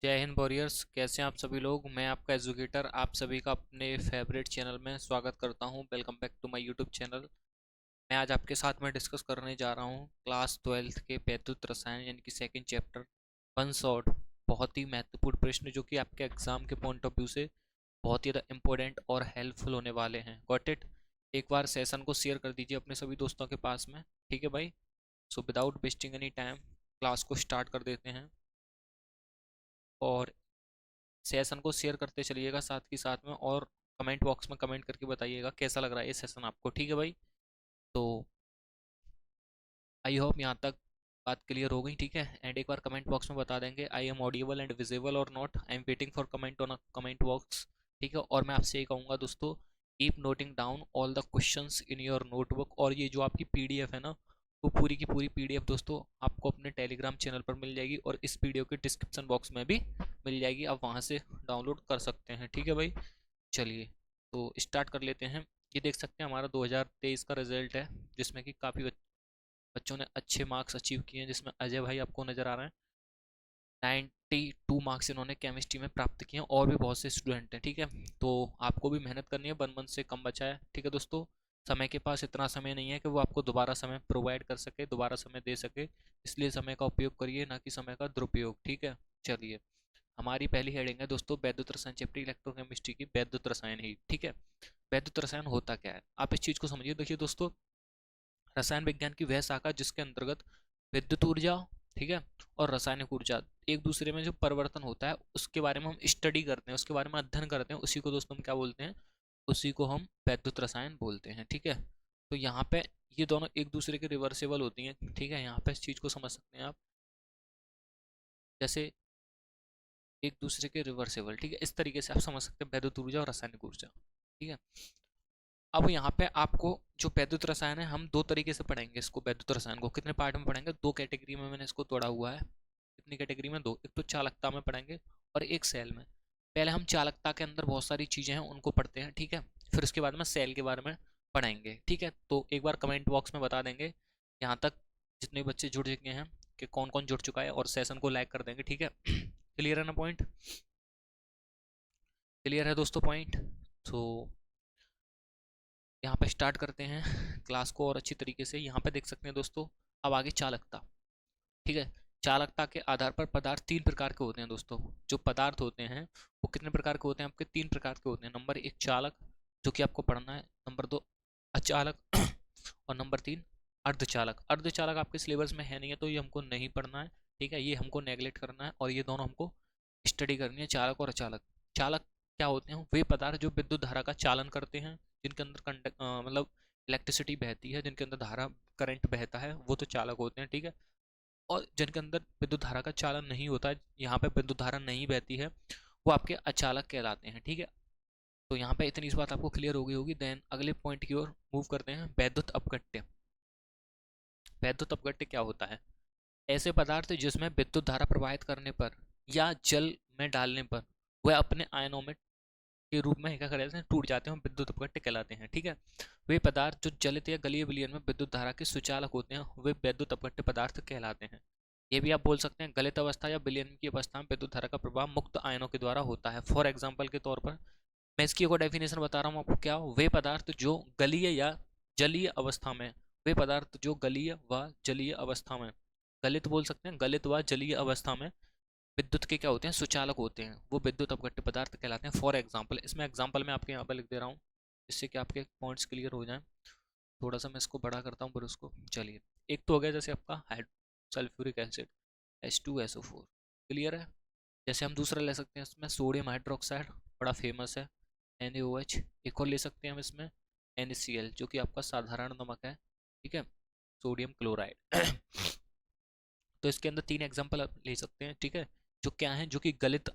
जय हिंद वॉरियर्स। कैसे हैं आप सभी लोग। मैं आपका एजुकेटर आप सभी का अपने फेवरेट चैनल में स्वागत करता हूं। Welcome back to my YouTube channel. मैं आज आपके साथ में डिस्कस करने जा रहा हूं क्लास 12th के वैद्युत रसायन यानी कि सेकंड चैप्टर वन शॉट। बहुत ही महत्वपूर्ण प्रश्न जो कि आपके एग्जाम के पॉइंट ऑफ व्यू से बहुत ही ज़्यादा इंपॉर्टेंट और हेल्पफुल होने वाले हैं। Got it. एक बार सेशन को शेयर कर दीजिए अपने सभी दोस्तों के पास में। ठीक है भाई। So without wasting any time class को स्टार्ट कर देते हैं और सेशन को शेयर करते चलिएगा साथ ही साथ में, और कमेंट बॉक्स में कमेंट करके बताइएगा कैसा लग रहा है ये सेशन आपको। ठीक है भाई। तो आई होप यहाँ तक बात क्लियर हो गई। ठीक है। एंड एक बार कमेंट बॉक्स में बता देंगे I am audible and visible और not. I am waiting for comment on a comment box. ठीक है। और मैं आपसे ये कहूँगा दोस्तों, keep noting down all the questions in your notebook. और ये जो आपकी पीडीएफ है ना, वो पूरी की पूरी पीडीएफ दोस्तों आपको अपने टेलीग्राम चैनल पर मिल जाएगी और इस वीडियो के डिस्क्रिप्शन बॉक्स में भी मिल जाएगी। आप वहाँ से डाउनलोड कर सकते हैं। ठीक है भाई। चलिए तो स्टार्ट कर लेते हैं। ये देख सकते हैं हमारा 2023 का रिजल्ट है, जिसमें कि काफ़ी बच्चों ने अच्छे मार्क्स अचीव किए हैं। जिसमें अजय भाई आपको नज़र आ रहे हैं, 92 मार्क्स इन्होंने केमिस्ट्री में प्राप्त किए हैं। और भी बहुत से स्टूडेंट हैं। ठीक है। तो आपको भी मेहनत करनी है। 1 मंथ से कम बचा है। ठीक है दोस्तों। समय के पास इतना समय नहीं है कि वो आपको दोबारा समय प्रोवाइड कर सके, दोबारा समय दे सके। इसलिए समय का उपयोग करिए, ना कि समय का दुरुपयोग। ठीक है। चलिए, हमारी पहली हेडिंग है दोस्तों वैद्युत रसायन चैप्टर इलेक्ट्रोकेमिस्ट्री की, वैद्युत रसायन ही। ठीक है। वैद्युत रसायन होता क्या है, आप इस चीज़ को समझिए। देखिए दोस्तों, रसायन विज्ञान की वह शाखा जिसके अंतर्गत विद्युत ऊर्जा, ठीक है, और रासायनिक ऊर्जा एक दूसरे में जो परिवर्तन होता है उसके बारे में हम स्टडी करते हैं, उसके बारे में अध्ययन करते हैं। उसी को दोस्तों हम क्या बोलते हैं, उसी को हम वैद्युत रसायन बोलते हैं। ठीक है। तो यहाँ पे ये दोनों एक दूसरे के रिवर्सेबल होती हैं। ठीक है। यहाँ पे इस चीज़ को समझ सकते हैं आप, जैसे एक दूसरे के रिवर्सेबल। ठीक है। इस तरीके से आप समझ सकते हैं वैद्युत ऊर्जा और रासायनिक ऊर्जा। ठीक है। अब यहाँ पे आपको जो वैद्युत रसायन है, हम दो तरीके से पढ़ेंगे इसको। वैद्युत रसायन को कितने पार्ट में पढ़ेंगे, दो कैटेगरी में मैंने इसको तोड़ा हुआ है। कितनी कैटेगरी में, दो। एक तो चालकता में पढ़ेंगे और एक सेल में। पहले हम चालकता के अंदर बहुत सारी चीज़ें हैं उनको पढ़ते हैं। ठीक है। फिर उसके बाद में सेल के बारे में पढ़ेंगे। ठीक है। तो एक बार कमेंट बॉक्स में बता देंगे यहाँ तक जितने बच्चे जुड़ चुके हैं कि कौन कौन जुड़ चुका है, और सेशन को लाइक कर देंगे। ठीक है। क्लियर है ना पॉइंट, क्लियर है दोस्तों पॉइंट। तो यहाँ पे स्टार्ट करते हैं क्लास को और अच्छी तरीके से। यहाँ पे देख सकते हैं दोस्तों, अब आगे चालकता। ठीक है। चालकता के आधार पर पदार्थ तीन प्रकार के होते हैं दोस्तों। जो पदार्थ होते हैं वो कितने प्रकार के होते हैं आपके, तीन प्रकार के होते हैं। नंबर एक चालक, जो कि आपको पढ़ना है। नंबर दो अचालक और नंबर तीन अर्धचालक। अर्धचालक आपके सिलेबस में है नहीं है, तो ये हमको नहीं पढ़ना है। ठीक है। ये हमको नेगलेक्ट करना है और ये दोनों हमको स्टडी करनी है, चालक और अचालक। चालक क्या होते हैं, वे पदार्थ जो विद्युत धारा का चालन करते हैं, जिनके अंदर मतलब इलेक्ट्रिसिटी बहती है, जिनके अंदर धारा करंट बहता है, वो तो चालक होते हैं। ठीक है। और जिनके अंदर विद्युत धारा का चालन नहीं होता है, यहाँ पे विद्युत धारा नहीं बहती है, वो आपके अचालक कहलाते हैं। ठीक है। तो यहाँ पे इतनी इस बात आपको क्लियर हो गई होगी। देन अगले पॉइंट की ओर मूव करते हैं, वैद्युत अपघट्य। वैद्युत अपघट्य क्या होता है, ऐसे पदार्थ जिसमें विद्युत धारा प्रवाहित करने पर या जल में डालने पर वह अपने आयनों में के रूप में क्या करते हैं, टूट जाते हैं, विद्युत अपघट्य कहलाते हैं। ठीक है। वे पदार्थ जो जलित या गलीय विलयन में विद्युत धारा के सुचालक होते हैं, वे वैद्युत अपघट्य पदार्थ कहलाते हैं। ये भी आप बोल सकते हैं, गलित अवस्था या विलयन की अवस्था में विद्युत धारा का प्रभाव मुक्त आयनों के द्वारा होता है। फॉर एग्जाम्पल के तौर पर मैं इसकी एक डेफिनेशन बता रहा हूँ आपको। क्या, वे पदार्थ जो गलीय या जलीय अवस्था में, वे पदार्थ जो गलीय व जलीय अवस्था में, गलित बोल सकते हैं, गलित व जलीय अवस्था में विद्युत के क्या होते हैं, सुचालक होते हैं, वो विद्युत अपघट्य पदार्थ कहलाते हैं। फॉर एग्जाम्पल, इसमें एग्जाम्पल मैं आपके यहाँ पर लिख दे रहा हूँ, जिससे कि आपके पॉइंट्स क्लियर हो जाएं। थोड़ा सा मैं इसको बड़ा करता हूँ फिर उसको। चलिए, एक तो हो गया जैसे आपका सल्फ्यूरिक एसिड H2SO4, क्लियर है। जैसे हम दूसरा ले सकते हैं इसमें सोडियम हाइड्रोक्साइड, बड़ा फेमस है, NaOH। एक और ले सकते हैं हम इसमें NaCl, जो कि आपका साधारण नमक है। ठीक है। सोडियम क्लोराइड तो इसके अंदर तीन एग्जाम्पल आप ले सकते हैं। ठीक है। जो क्या है, जो कि गलित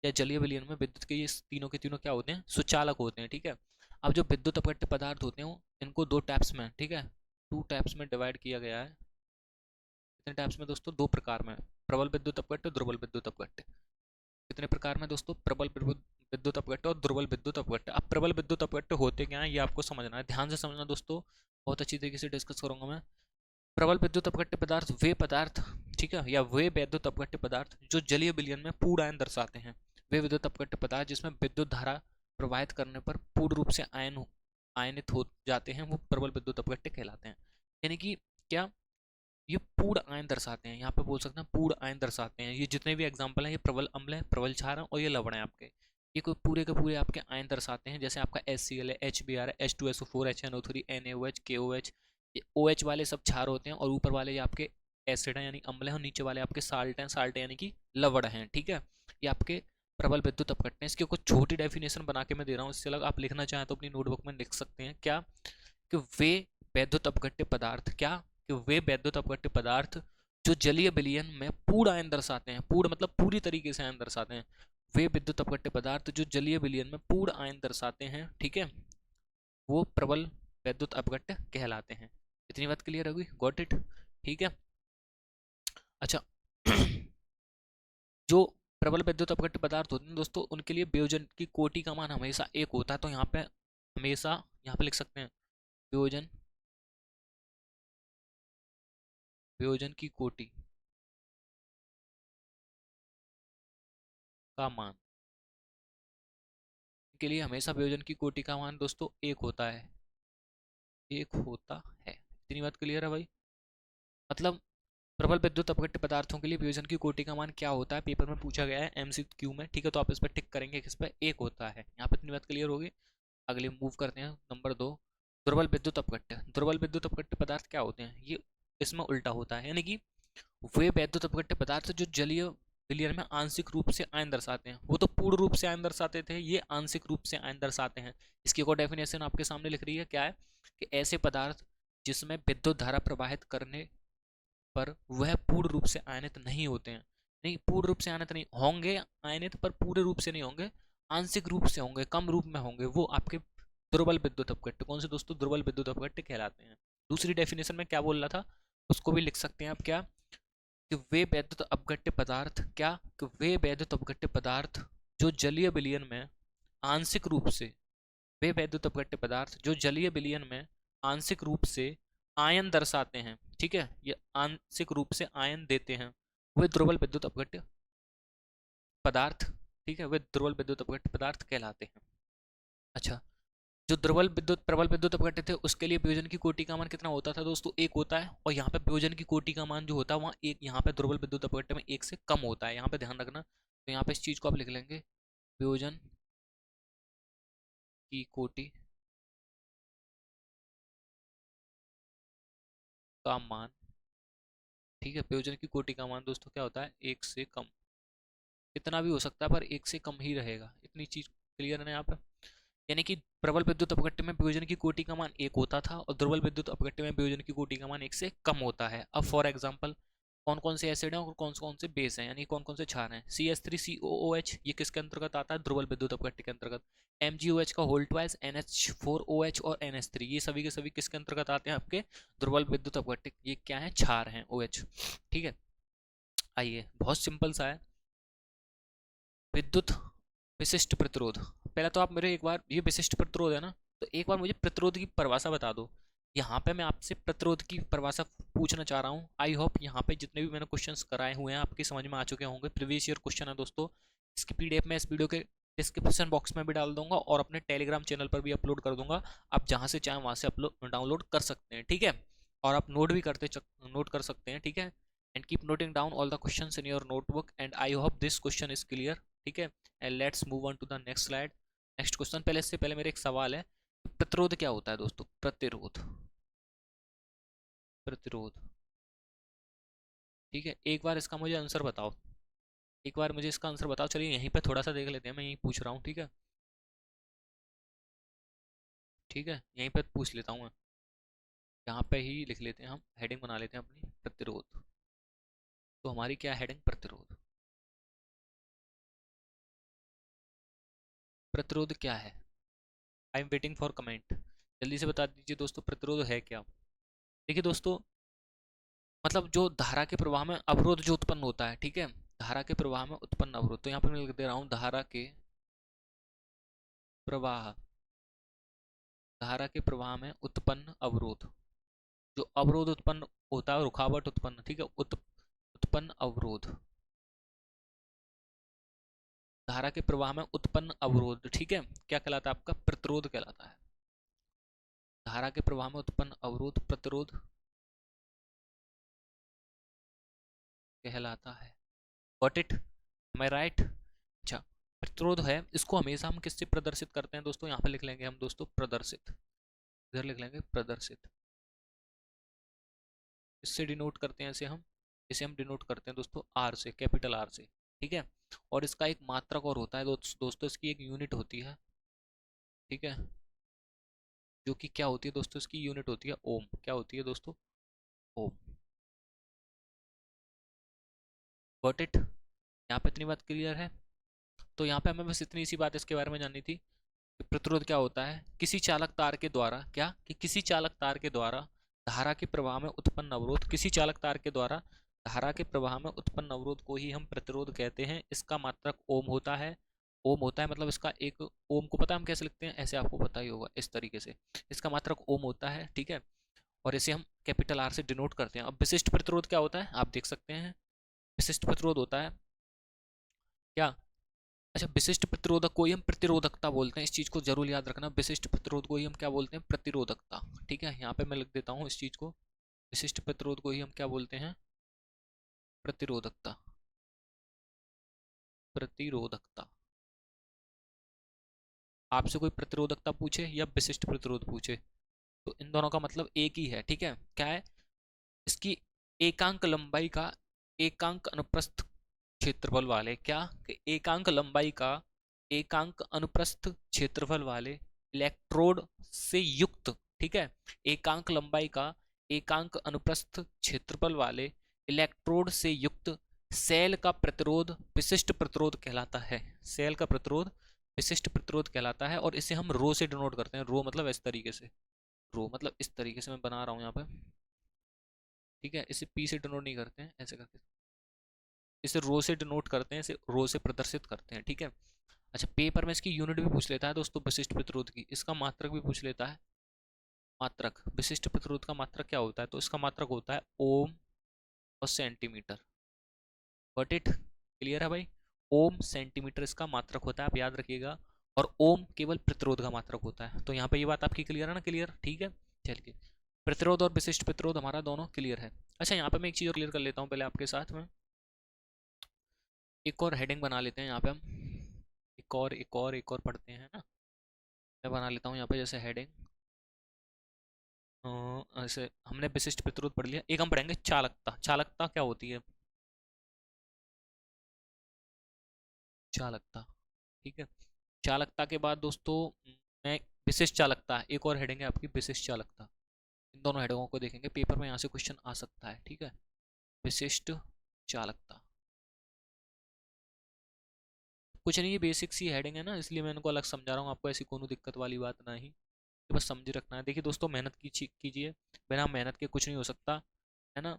या जलीय विलयन में विद्युत के, ये तीनों के तीनों क्या होते हैं, सुचालक होते हैं। ठीक है। अब जो विद्युत अपघट्य पदार्थ होते हैं इनको दो टैप्स में, ठीक है, टू टैप्स में डिवाइड किया गया है। कितने टैप्स में दोस्तों, दो प्रकार में, प्रबल विद्युत अपघट्य, दुर्बल विद्युत अपघट्य। कितने प्रकार में दोस्तों, प्रबल विद्युत अपघट्य और दुर्बल विद्युत अपघट्य। अब प्रबल विद्युत अपघट्य होते क्या है, ये आपको समझना है, ध्यान से समझना दोस्तों, बहुत अच्छी तरीके से डिस्कस करूंगा मैं। प्रबल विद्युत अपघट्य पदार्थ वे पदार्थ, ठीक है, या वे वैद्युत अपघट्य पदार्थ जो जलीय विलयन में पूर्ण आयन दर्शाते हैं। वे विद्युत अपघट्य पदार्थ जिसमें विद्युत धारा प्रवाहित करने पर पूर्ण रूप से आयनित हो जाते हैं, वो प्रबल विद्युत अपघट्य कहलाते हैं। यानी कि क्या, ये पूर्ण आयन दर्शाते हैं, यहाँ पे बोल सकते हैं पूर्ण आयन दर्शाते हैं। ये जितने भी एग्जाम्पल हैं, ये प्रबल अम्ल है, प्रबल क्षार है और ये लवण है आपके, ये कोई पूरे के पूरे आपके आयन दर्शाते हैं। जैसे आपका HCl है, HBr है, H2SO4, HNO3, NaOH, KOH, ये OH वाले सब क्षार होते हैं, और ऊपर वाले ये आपके एसिड हैं यानी अम्ल हैं, और नीचे वाले आपके साल्ट हैं, साल्ट यानी कि लवण हैं, ठीक है। ये आपके प्रबल विद्युत अपघट्य हैं। इसकी कुछ छोटी डेफिनेशन बना के मैं दे रहा हूँ, इससे अलग आप लिखना चाहें तो अपनी नोटबुक में लिख सकते हैं। क्या कि वे वैद्युत अपघट्य पदार्थ, क्या कि वे वैद्युत अपघट्य पदार्थ जो जलीय विलयन में पूर्ण आयन दर्शाते हैं, पूर्ण मतलब पूरी तरीके से आयन दर्शाते हैं, वे विद्युत अपघट्य पदार्थ जो जलीय विलयन में पूर्ण आयन दर्शाते हैं, ठीक है, वो प्रबल वैद्युत अपघट्य कहलाते हैं। इतनी बात क्लियर होगी? Got it? ठीक है। अच्छा जो प्रबल वैद्युत अपघट्य पदार्थ होते हैं दोस्तों, उनके लिए वियोजन की कोटि का मान हमेशा एक होता है। तो यहाँ पे हमेशा, यहाँ पे लिख सकते हैं वियोजन, वियोजन की कोटि का मान के लिए हमेशा वियोजन की कोटि का मान दोस्तों एक होता है, एक होता है। इतनी बात क्लियर है भाई? मतलब प्रबल विद्युत अपघट्य पदार्थों के लिए वियोजन की कोटि का मान क्या होता है, पेपर में पूछा गया है MCQ में, ठीक है। तो आप इस पर टिक करेंगे, किस पे? एक होता है। यहाँ पे इतनी बात क्लियर होगी। अगले मूव करते हैं, नंबर 2, दुर्बल विद्युत अपघट्य। दुर्बल विद्युत अपघट्य पदार्थ क्या होते हैं? ये इसमें उल्टा होता है, यानी कि वे वैद्युत अपघट्य पदार्थ जो जलीय विलयन में आंशिक रूप से आयन दर्शाते हैं। वो तो पूर्ण रूप से आयन दर्शाते थे, ये आंशिक रूप से आयन दर्शाते हैं। इसकी एक और डेफिनेशन आपके सामने लिख रही है, क्या है कि ऐसे पदार्थ जिसमें विद्युत धारा प्रवाहित करने पर वह पूर्ण रूप से आयनित नहीं होते हैं। नहीं, पूर्ण रूप से आयनित नहीं होंगे, आयनित पर पूरे रूप से नहीं होंगे, आंशिक रूप से होंगे, कम रूप में होंगे, वो आपके दुर्बल विद्युत अपघट्य। कौन से दोस्तों? दुर्बल विद्युत अपघट्य कहलाते हैं। दूसरी डेफिनेशन में क्या बोल रहा था, उसको भी लिख सकते हैं आप। क्या कि वे वैद्युत अपघट्य पदार्थ, क्या कि वे वैद्युत अपघट्य पदार्थ जो जलीय विलयन में आंशिक रूप से, वे वैद्युत अपघट्य पदार्थ जो जलीय विलयन में आंशिक रूप से आयन दर्शाते हैं, ठीक है, ये आंशिक रूप से आयन देते हैं, वे दुर्बल विद्युत अपघट्य पदार्थ, ठीक है, वे दुर्बल विद्युत अपघट्य पदार्थ कहलाते हैं। अच्छा, जो दुर्बल विद्युत प्रबल विद्युत अपघट्य थे, उसके लिए वियोजन की कोटि का मान कितना होता था दोस्तों? एक होता है। और यहाँ पे वियोजन की कोटि का मान जो होता है वहाँ एक, यहाँ पे दुर्बल विद्युत अपघट्य में एक से कम होता है, यहाँ पे ध्यान रखना। तो यहाँ पे इस चीज को आप लिख लेंगे, वियोजन की कोटि का मान, ठीक है, वियोजन की कोटि का मान दोस्तों क्या होता है? एक से कम। कितना भी हो सकता है पर एक से कम ही रहेगा। इतनी चीज क्लियर है यहाँ पे? यानी कि प्रबल विद्युत अपघट्य में वियोजन की कोटि का मान एक होता था, और दुर्बल विद्युत अपघट्य में वियोजन की कोटि का मान एक से कम होता है। अब फॉर एग्जांपल, कौन कौन से एसिड हैं और कौन कौन से बेस हैं, यानी कौन कौन से क्षार हैं? CH3COOH, ये किसके अंतर्गत आता है? दुर्बल विद्युत अपघट्य के अंतर्गत। MgOH का होल ट्वाइस, NH4OH और NH3, ये सभी के सभी किसके अंतर्गत आते हैं? आपके दुर्बल विद्युत अपघट्य। ये क्या है? क्षार हैं, OH, ठीक है। आइए, बहुत सिंपल सा है। विद्युत विशिष्ट प्रतिरोध, पहले तो आप मेरे एक बार, ये विशिष्ट प्रतिरोध है ना, तो एक बार मुझे प्रतिरोध की परिभाषा बता दो। यहाँ पे मैं आपसे प्रतिरोध की परिभाषा पूछना चाह रहा हूँ। आई होप यहाँ पे जितने भी मैंने क्वेश्चंस कराए हुए हैं आपकी समझ में आ चुके होंगे। प्रीवियस ईयर क्वेश्चन है दोस्तों। इसकी PDF मैं इस वीडियो के डिस्क्रिप्शन बॉक्स में भी डाल दूंगा, और अपने टेलीग्राम चैनल पर भी अपलोड कर दूंगा। आप जहाँ से चाहें वहाँ से अपलोड डाउनलोड कर सकते हैं, ठीक है। और आप नोट भी नोट कर सकते हैं, ठीक है। And keep noting down all the questions in your notebook, and I hope this question is clear, ठीक है। And let's move on to the next slide, next question. पहले इससे पहले मेरे एक सवाल है, प्रतिरोध क्या होता है दोस्तों? प्रतिरोध, प्रतिरोध, ठीक है। एक बार इसका मुझे आंसर बताओ, एक बार मुझे इसका आंसर बताओ। चलिए यहीं पे थोड़ा सा देख लेते हैं, मैं यहीं पूछ रहा हूँ, ठीक है, ठीक है, यहीं पे पूछ लेता हूँ मैं। यहाँ पे ही लिख लेते हैं, हम हेडिंग बना लेते हैं अपनी, प्रतिरोध। तो हमारी क्या हेडिंग? प्रतिरोध। प्रतिरोध क्या है? आई एम वेटिंग फॉर कमेंट। जल्दी से बता दीजिए दोस्तों, प्रतिरोध है क्या? देखिए दोस्तों, मतलब जो धारा के प्रवाह में अवरोध जो उत्पन्न होता है, ठीक है, धारा के प्रवाह में उत्पन्न अवरोध। तो यहाँ पे मैं लिख दे रहा हूँ, धारा के प्रवाह, धारा के प्रवाह में उत्पन्न अवरोध। जो अवरोध उत्पन्न होता है रुकावट उत्पन्न, ठीक है, उत्पन्न अवरोध, धारा के प्रवाह में उत्पन्न अवरोध, ठीक है, क्या कहलाता है आपका? प्रतिरोध कहलाता है। धारा के प्रवाह में उत्पन्न अवरोध प्रतिरोध कहलाता है। Got it? Am I right? अच्छा, प्रतिरोध है, इसको हमेशा हम किससे प्रदर्शित करते हैं दोस्तों? यहाँ पे लिख लेंगे हम दोस्तों प्रदर्शित, इधर लिख लेंगे प्रदर्शित। इससे डिनोट करते हैं, इसे हम डिनोट करते हैं दोस्तों आर से, कैपिटल आर से, ठीक है। और इसका एक मात्रक और होता है दोस्तों, इसकी एक यूनिट होती है, ठीक है, जो कि क्या होती है दोस्तों? इसकी यूनिट होती है ओम। क्या होती है दोस्तों? ओम। Got it? यहाँ पे इतनी बात क्लियर है? तो यहाँ पे हमें बस इतनी सी बात इसके बारे में जाननी थी कि प्रतिरोध क्या होता है? किसी चालक तार के द्वारा, क्या कि किसी चालक तार के द्वारा धारा के प्रवाह में उत्पन्न अवरोध, किसी चालक तार के द्वारा धारा के प्रवाह में उत्पन्न अवरोध को ही हम प्रतिरोध कहते हैं। इसका मात्रक ओम होता है। ओम होता है मतलब इसका एक, ओम को पता है हम कैसे लिखते हैं? ऐसे आपको पता ही होगा, इस तरीके से इसका मात्रक ओम होता है, ठीक है। और इसे हम कैपिटल आर से डिनोट करते हैं। अब विशिष्ट प्रतिरोध क्या होता है आप देख सकते हैं। विशिष्ट प्रतिरोध होता है क्या? अच्छा, विशिष्ट प्रतिरोधक को ही हम प्रतिरोधकता बोलते हैं, इस चीज को जरूर याद रखना। विशिष्ट प्रतिरोध को ही हम क्या बोलते हैं? प्रतिरोधकता, ठीक है। यहाँ पे मैं लिख देता हूँ इस चीज को, विशिष्ट प्रतिरोध को ही हम क्या बोलते हैं? प्रतिरोधकता, प्रतिरोधकता। आपसे कोई प्रतिरोधकता पूछे या विशिष्ट प्रतिरोध पूछे तो इन दोनों का मतलब एक ही है, ठीक है। क्या है? इसकी एकांक लंबाई का एकांक अनुप्रस्थ क्षेत्रफल वाले, क्या कि एकांक लंबाई का एकांक अनुप्रस्थ क्षेत्रफल वाले इलेक्ट्रोड से युक्त, ठीक है, एकांक लंबाई का एकांक अनुप्रस्थ क्षेत्रफल वाले इलेक्ट्रोड से युक्त सेल का प्रतिरोध विशिष्ट प्रतिरोध कहलाता है। सेल का प्रतिरोध विशिष्ट प्रतिरोध कहलाता है। और इसे हम रो से डिनोट करते हैं। रो मतलब इस तरीके से, रो मतलब इस तरीके से मैं बना रहा हूँ यहाँ पे, ठीक है। इसे पी से डिनोट नहीं करते हैं, ऐसे करके इसे रो से डिनोट करते हैं, इसे रो से प्रदर्शित करते हैं, ठीक है। अच्छा, पेपर में इसकी यूनिट भी पूछ लेता है दोस्तों विशिष्ट प्रतिरोध की, इसका मात्रक भी पूछ लेता है। मात्रक, विशिष्ट प्रतिरोध का मात्रक क्या होता है? तो इसका मात्रक होता है ओम और सेंटीमीटर। Got it? क्लियर है भाई? ओम सेंटीमीटर इसका मात्रक होता है, आप याद रखिएगा। और ओम केवल प्रतिरोध का मात्रक होता है। तो यहाँ पे ये बात आपकी क्लियर है ना? क्लियर, ठीक है। चलिए, प्रतिरोध और विशिष्ट प्रतिरोध हमारा दोनों क्लियर है। अच्छा, यहाँ पे मैं एक चीज़ और क्लियर कर लेता हूँ पहले आपके साथ में। एक और हेडिंग बना लेते हैं यहाँ पे हम, एक और पढ़ते हैं ना। मैं बना लेता हूँ यहाँ पे जैसे हेडिंग, ऐसे हमने विशिष्ट प्रतिरोध पढ़ लिया। एक हम पढ़ेंगे चालकता। चालकता क्या होती है? चालकता, ठीक है। चालकता के बाद दोस्तों मैं विशिष्ट चालकता, एक और हेडिंग है आपकी विशिष्ट चालकता। इन दोनों हेडिंगों को देखेंगे, पेपर में यहाँ से क्वेश्चन आ सकता है, ठीक है। विशिष्ट चालकता कुछ नहीं, ये बेसिक सी हेडिंग है ना, इसलिए मैं इनको अलग समझा रहा हूँ आपको, ऐसी कोनो दिक्कत वाली बात नहीं, ये बस समझ रखना है। देखिए दोस्तों, मेहनत कीजिए, बिना मेहनत के कुछ नहीं हो सकता, है ना।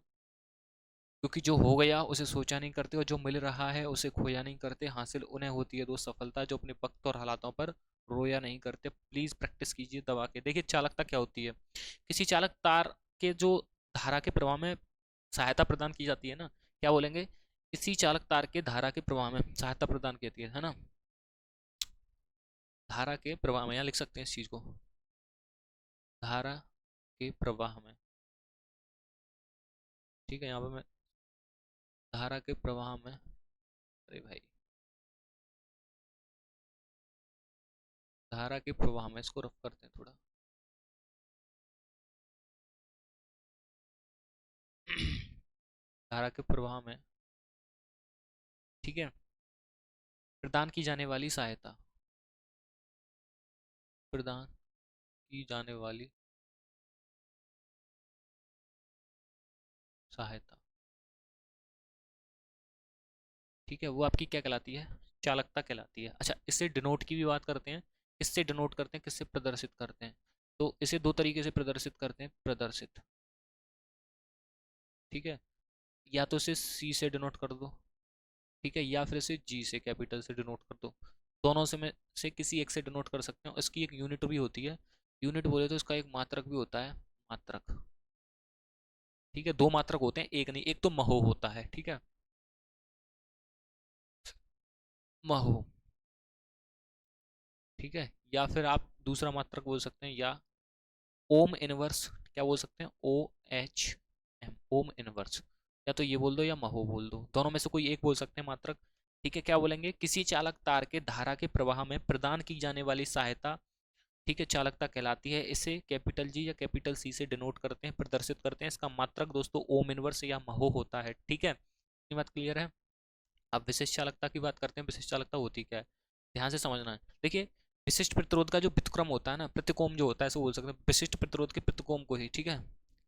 क्योंकि जो हो गया उसे सोचा नहीं करते, और जो मिल रहा है उसे खोया नहीं करते। हासिल उन्हें होती है दोस्त सफलता जो अपने वक्त और हालातों पर रोया नहीं करते। प्लीज प्रैक्टिस कीजिए दबा के। देखिए, चालकता क्या होती है? किसी चालक तार के जो धारा के प्रवाह में सहायता प्रदान की जाती है ना, क्या बोलेंगे? किसी चालक तार के धारा के प्रवाह में सहायता प्रदान की जाती है ना। धारा के प्रवाह में, यहाँ लिख सकते हैं इस चीज को, धारा के प्रवाह में, ठीक है। यहाँ पे मैं धारा के प्रवाह में, अरे भाई, धारा के प्रवाह में, इसको रफ करते हैं थोड़ा। धारा के प्रवाह में, ठीक है, प्रदान की जाने वाली सहायता, प्रदान की जाने वाली सहायता, ठीक है, वो आपकी क्या कहलाती है? चालकता कहलाती है। अच्छा, इससे डिनोट की भी बात करते हैं। किससे डिनोट करते हैं, किससे प्रदर्शित करते हैं? तो इसे दो तरीके से प्रदर्शित करते हैं, प्रदर्शित, ठीक है। या तो इसे सी से डिनोट कर दो, ठीक है, या फिर इसे जी से, कैपिटल से डिनोट कर दो। दोनों से में से किसी एक से डिनोट कर सकते हो। इसकी एक यूनिट भी होती है, यूनिट बोले तो इसका एक मात्रक भी होता है, मात्रक, ठीक है, दो मात्रक होते हैं, एक नहीं, एक तो महो होता है, ठीक है, महो, ठीक है, या फिर आप दूसरा मात्रक बोल सकते हैं, या ओम इनवर्स, क्या बोल सकते हैं, OHM, ओम इनवर्स, या तो ये बोल दो या महो बोल दो, दोनों में से कोई एक बोल सकते हैं मात्रक, ठीक है। क्या बोलेंगे, किसी चालक तार के धारा के प्रवाह में प्रदान की जाने वाली सहायता, ठीक है, चालकता कहलाती है। इसे कैपिटल जी या कैपिटल सी से डिनोट करते हैं, प्रदर्शित करते हैं। इसका मात्रक दोस्तों ओम इनवर्स या महो होता है, ठीक है, ये बात क्लियर है। अब विशिष्ट चालकता की बात करते हैं, विशिष्ट चालकता होती क्या है, ध्यान से समझना है। देखिए, विशिष्ट प्रतिरोध का जो व्युत्क्रम होता है ना, प्रतिकोम जो होता है, ऐसे बोल सकते हैं, विशिष्ट प्रतिरोध के प्रतिकोम को ही, ठीक है,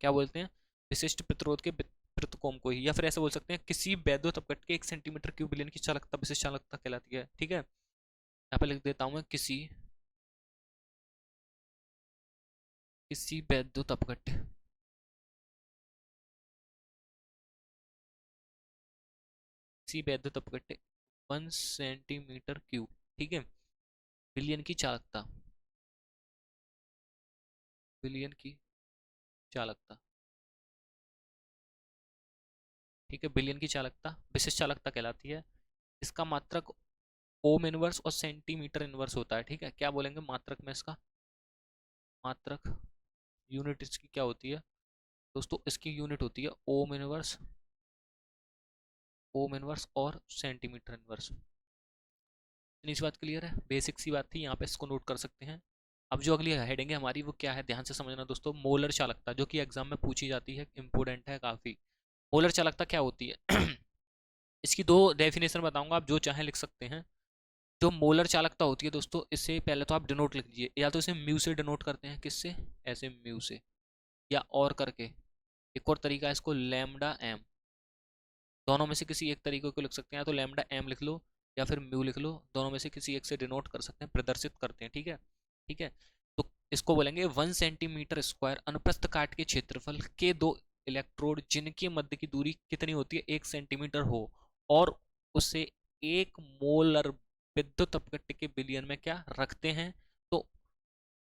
क्या बोलते हैं, विशिष्ट प्रतिरोध के प्रतिकोम को ही, या फिर ऐसे बोल सकते हैं, किसी वैद्युत अपघट के 1 सेंटीमीटर क्यूब की चालकता विशिष्ट चालकता कहलाती है, ठीक है। यहाँ पे लिख देता हूँ मैं, किसी वैद्युत अपघट, किसी वैद्युत अपघट 1 सेंटीमीटर क्यूब, ठीक है, बिलियन की चालकता, बिलियन की चालकता, ठीक है, बिलियन की चालकता विशिष्ट चालकता कहलाती है। इसका मात्रक ओम इनवर्स और सेंटीमीटर इनवर्स होता है, ठीक है। क्या बोलेंगे मात्रक में इसका, मात्रक यूनिट इसकी क्या होती है दोस्तों, इसकी यूनिट होती है ओम इनवर्स, ओम इनवर्स और सेंटीमीटर इनवर्स। इतनी सी बात क्लियर है, बेसिक सी बात थी, यहाँ पे इसको नोट कर सकते हैं। अब जो अगली हेडिंग है हमारी वो क्या है, ध्यान से समझना दोस्तों, मोलर चालकता, जो कि एग्जाम में पूछी जाती है, इंपोर्टेंट है काफी। मोलर चालकता क्या होती है इसकी दो डेफिनेशन बताऊंगा, आप जो चाहें लिख सकते हैं। जो मोलर चालकता होती है दोस्तों, इससे पहले तो आप डिनोट लिख लीजिए, या तो इसे म्यू से डिनोट करते हैं, किससे, ऐसे म्यू से, या और करके, एक और तरीका है इसको लैम्डा एम, दोनों में से किसी एक तरीके को लिख सकते हैं, या तो लैम्डा एम लिख लो या फिर म्यू लिख लो, दोनों में से किसी एक से डिनोट कर सकते हैं, प्रदर्शित करते हैं, ठीक है, ठीक है। तो इसको बोलेंगे 1 सेंटीमीटर स्क्वायर अनुप्रस्थ काट के क्षेत्रफल के दो इलेक्ट्रोड जिनके मध्य की दूरी कितनी होती है, 1 सेंटीमीटर हो, और उसे 1 मोलर विद्युत अपघट्ट के बिलियन में क्या रखते हैं, तो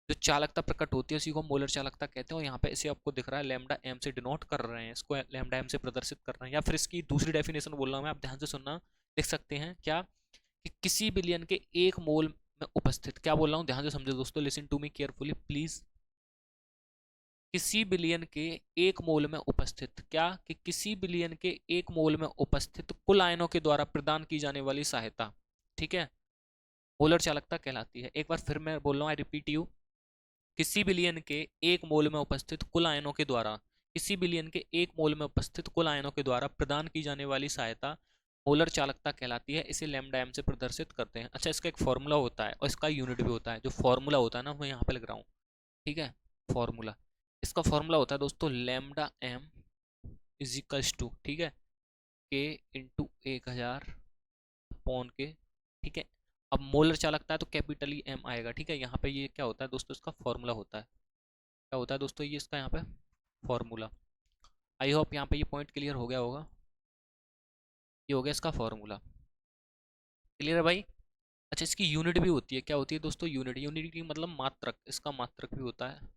जो चालकता प्रकट होती है उसी को मोलर चालकता कहते हैं। और यहाँ पे इसे आपको दिख रहा है लैम्डा एम से डिनोट कर रहे हैं, इसको लैम्डा एम से प्रदर्शित कर रहे हैं, या फिर इसकी दूसरी डेफिनेशन बोल रहा हूँ मैं, आप ध्यान से सुनना, लिख सकते हैं क्या, कि किसी बिलियन के 1 मोल में उपस्थित, क्या बोल रहा हूँ ध्यान से समझो दोस्तों, listen to me carefully please, किसी बिलियन के 1 मोल में उपस्थित, क्या, कि किसी बिलियन के 1 मोल में उपस्थित कुल आयनों के द्वारा प्रदान की जाने वाली सहायता, ठीक है, मोलर चालकता कहलाती है। एक बार फिर मैं बोल रहा हूँ, आई रिपीट यू, किसी बिलियन के 1 मोल में उपस्थित कुल आयनों के द्वारा, किसी बिलियन के 1 मोल में उपस्थित कुल आयनों के द्वारा प्रदान की जाने वाली सहायता मोलर चालकता कहलाती है। इसे लैम्डा एम से प्रदर्शित करते हैं। अच्छा, इसका एक फॉर्मूला होता है और इसका यूनिट भी होता है। जो फॉर्मूला होता है ना, मैं यहाँ पे लिख रहा हूँ, ठीक है, फॉर्मूला, इसका फॉर्मूला होता है दोस्तों लैम्डा एम इजिकल्स टू, ठीक है, के इंटू 1000 अपॉन के, ठीक है। अब मोलर चालकता है तो कैपिटल ई एम आएगा, ठीक है। यहाँ पे ये क्या होता है दोस्तों, इसका फॉर्मूला होता है, क्या होता है दोस्तों, ये इसका यहाँ पे फॉर्मूला। आई होप यहाँ पे ये पॉइंट क्लियर हो गया होगा, ये हो गया इसका फॉर्मूला, क्लियर है भाई। अच्छा, इसकी यूनिट भी होती है, क्या होती है दोस्तों, यूनिट, यूनिट की मतलब मात्रक, इसका मात्रक भी होता है।